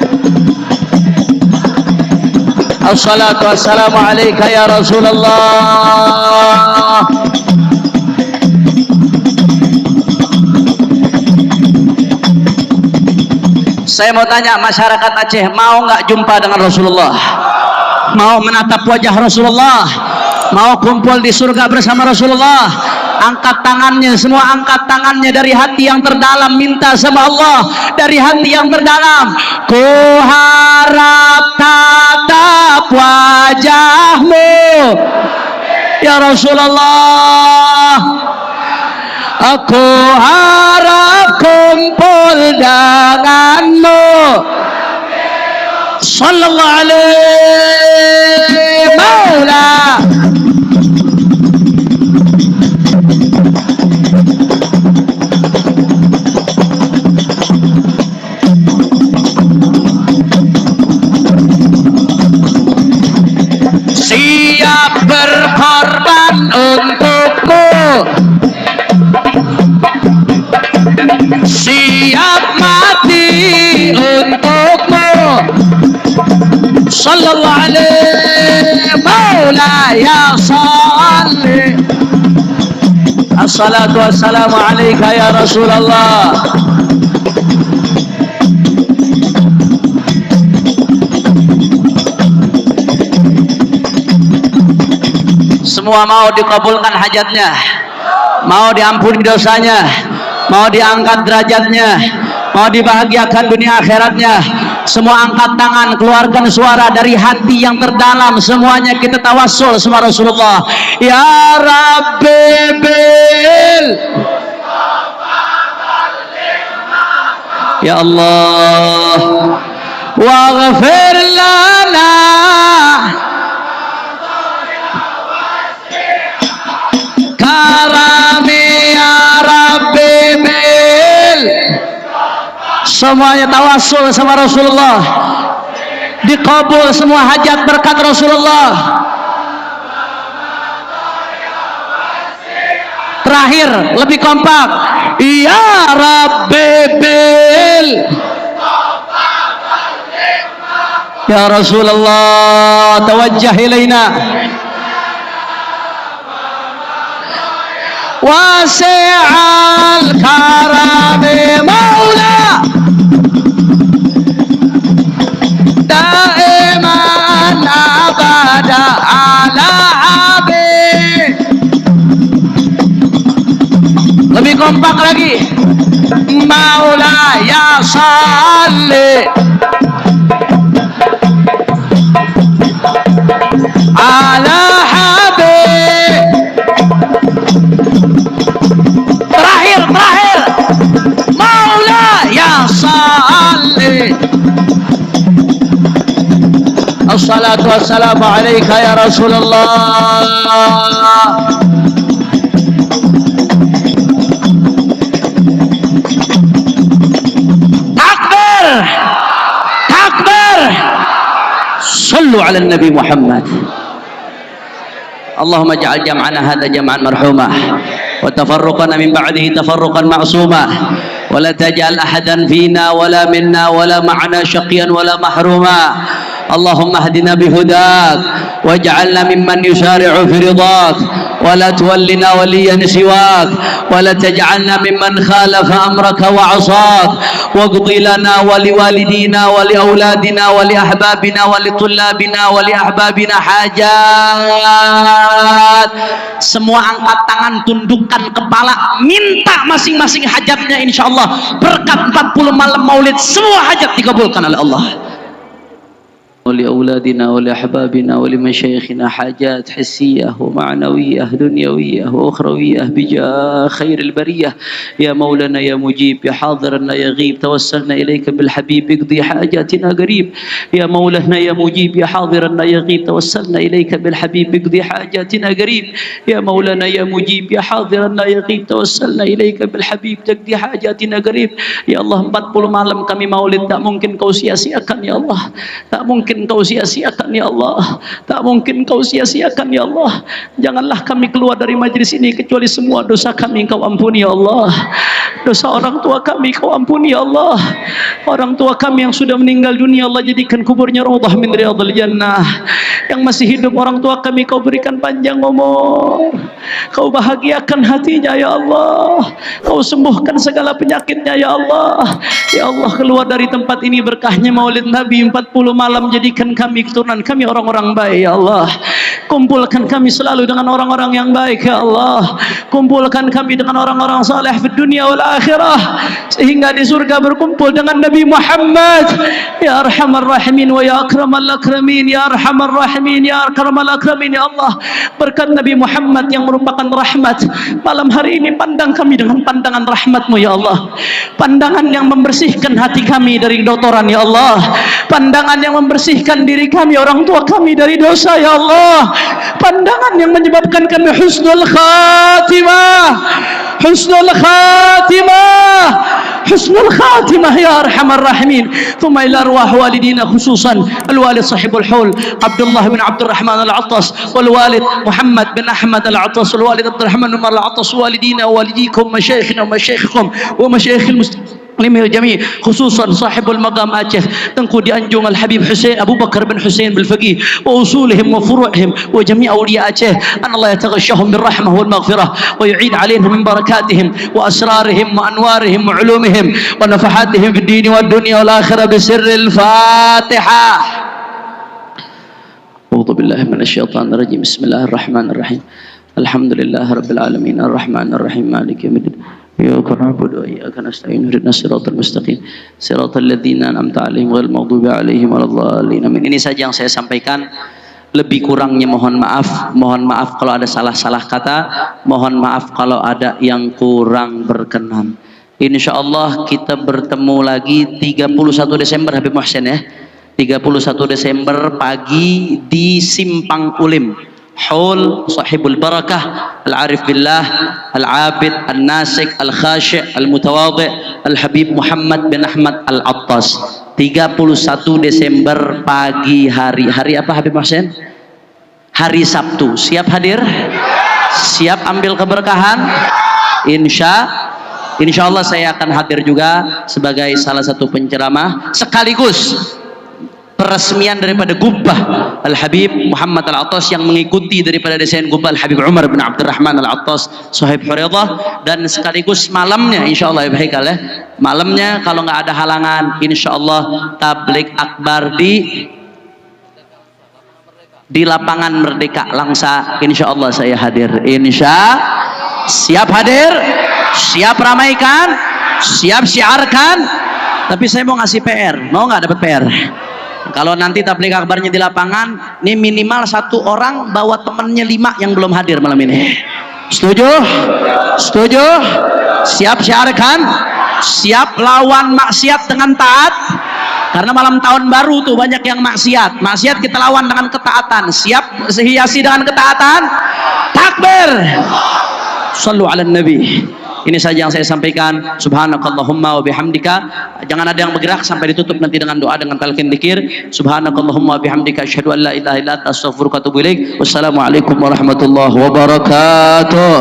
Assalatu wassalamu alaika ya Rasulullah. Saya mau tanya, masyarakat Aceh mau nggak jumpa dengan Rasulullah? Mau menatap wajah Rasulullah? Mau kumpul di surga bersama Rasulullah? Angkat tangannya, semua angkat tangannya dari hati yang terdalam, minta sama Allah dari hati yang terdalam. Ku harap tatap wajahmu ya Rasulullah. Aku harap kumpul denganmu. Sallallahu alaihi Maula. Siap berkorban untukmu, siap mati untukmu. Sallallahu alaihi Maula ya salli. Assalatu wassalamu alaika ya Rasulullah. Semua mau dikabulkan hajatnya, mau diampuni dosanya, mau diangkat derajatnya, mau dibahagiakan dunia akhiratnya. Semua angkat tangan, keluarkan suara dari hati yang terdalam. Semuanya kita tawassul sama Rasulullah. Ya Rabbi bil, ya Allah, waghfir lana karami ya Rabbi bil. Semuanya tawassul sama Rasulullah, dikabul semua hajat berkat Rasulullah. Terakhir lebih kompak, ya Rabbi bil, ya Rasulullah tawajjah ilaina wasi'al karami Maula daiman abada ala abi. Lebih kompak lagi, Maula ya salli ala habib. Terakhir Maula ya salli. Assalatu wassalamu alaika ya Rasulullah. Takbir, takbir. Sallu ala Nabi Muhammad. Allahumma ja'al jam'ana hadha jam'an marhumah wa tafarruqana min ba'dihi tafarruqan ma'sumah wa la taj'al ahadan fina wala minna wala ma'ana syaqiyan wala mahruma. Allahumma hadina bihudak waj'alna mimman yusari'u fi ridak wa la tuwallina waliyan siwak wa la taj'alna mimman khalafa amraka wa 'asak waqdi lana wa liwalidina wa liauladina wa li ahbabina wa li tullabina wa li ahbabina hajat. Semua angkat tangan, tundukkan kepala, minta masing-masing hajatnya, insyaallah berkat 40 malam maulid semua hajat dikabulkan oleh Allah. ولأولادنا ولأحبابنا ولمشايخنا حاجات حسية ومعنوية دنيوية وأخروية بجاه خير البرية. يا مولانا يا مجيب يا حاضرنا يا غيب توسلنا إليك بالحبيب اقضي حاجاتنا قريب. يا مولانا يا مجيب يا حاضرنا يا غيب توسلنا إليك بالحبيب اقضي حاجاتنا قريب. يا مولانا يا مجيب يا حاضرنا يا غيب توسلنا إليك بالحبيب تقضي حاجاتنا قريب. Ya Allah, 40 malam kami maulid tak mungkin kau sia-siakan ya Allah, tak mungkin mungkin kau sia-siakan ya Allah, tak mungkin kau sia-siakan ya Allah. Janganlah kami keluar dari majlis ini kecuali semua dosa kami kau ampuni ya Allah. Dosa orang tua kami kau ampuni ya Allah. Orang tua kami yang sudah meninggal dunia Allah jadikan kuburnya raudhah min riyadhil jannah. Yang masih hidup orang tua kami kau berikan panjang umur, kau bahagiakan hatinya ya Allah, kau sembuhkan segala penyakitnya ya Allah. Ya Allah, keluar dari tempat ini berkahnya maulid Nabi 40 malam, jadikan kami keturunan kami orang-orang baik ya Allah. Kumpulkan kami selalu dengan orang-orang yang baik ya Allah. Kumpulkan kami dengan orang-orang saleh di dunia wal akhirah, sehingga di surga berkumpul dengan Nabi Muhammad ya arhamar rahimin wa ya akramal akramin ya arhamar rahimin ya akramal akramin ya Allah. Berkat Nabi Muhammad yang merupakan rahmat, malam hari ini pandang kami dengan pandangan rahmat-Mu ya Allah. Pandangan yang membersihkan hati kami dari kotoran ya Allah. Pandangan yang membersihkan diri kami, orang tua kami dari dosa ya Allah. Pandangan yang menyebabkan kami husnul khatimah, husnul khatimah, husnul khatimah ya arhamar rahimin. Thumma ila arwah walidina khususan al-walid sahibul haul Abdullah bin Abdurrahman al-Attas wal walid Muhammad bin Ahmad al-Attas wal walid Abdurrahman bin al-Attas walidina walidikum masyayikhina wa masyayikhkum wa masyayikhil muslimin jami', khususan sahibul maqam Aceh Tengku Dianjung Al-Habib Hussein Abu Bakar bin Hussein bil-Faqih wa usulihim wa furu'ihim wa jami' awliya Aceh. An Allah yataghashahum birrahmah wal maghfirah wa yu'id alaihim min barakatihim wa asrarihim wa anwarihim wa ulumihim wa nafahatihim fid din wad dunya wal akhirah bi sirril Fatihah. A'udzu billahi minasyaitonir rajim. Bismillahirrahmanirrahim. Alhamdulillahirabbil alamin arrahmanir rahim maliki yaumiddin. إياك نعبد وإياك نستعين اهدنا الصراط المستقيم صراط الذين أنعمت عليهم غير المغضوب عليهم ولا الضالين آمين. Ini saja yang saya sampaikan. Lebih kurangnya mohon maaf kalau ada salah-salah kata, mohon maaf kalau ada yang kurang berkenan. Insyaallah kita bertemu lagi 31 Desember Habib Muhsin ya. 31 Desember pagi di Simpang Ulim. Haul sahibul barakah al-arif billah al-abid al-nasik al-khashi' al-mutawadhi' al-habib Muhammad bin Ahmad al-Attas. 31 Desember pagi hari apa Habib Muhsin? Hari Sabtu. Siap hadir? Siap ambil keberkahan? Insyaallah saya akan hadir juga sebagai salah satu penceramah sekaligus peresmian daripada gubbah Al-Habib Muhammad Al-Attas yang mengikuti daripada desain gubbah Al-Habib Umar bin Abdurrahman Al-Attas sahib Huriyadhah, dan sekaligus malamnya insyaallah ya baikal ya, malamnya kalau nggak ada halangan insyaallah tabligh akbar di lapangan Merdeka Langsa. Insyaallah saya hadir. Siap hadir, siap ramaikan, siap syiarkan. Tapi saya mau ngasih PR, mau nggak dapat PR? Kalau nanti tabligh akbarnya di lapangan, ini minimal 1 orang bawa temennya 5 yang belum hadir malam ini. Setuju? Setuju? Siap syiarkan? Siap lawan maksiat dengan taat? Karena malam tahun baru tuh banyak yang maksiat. Maksiat kita lawan dengan ketaatan. Siap hiasi dengan ketaatan? Takbir! Sallu ala nabi. Ini saja yang saya sampaikan. Subhanakallahumma wa bihamdika. Jangan ada yang bergerak sampai ditutup nanti dengan doa dengan talqin dzikir. Subhanakallahumma wa bihamdika asyhadu an la ilaha illa anta astaghfiruka wa atubu ilaik. Wassalamualaikum warahmatullahi wabarakatuh.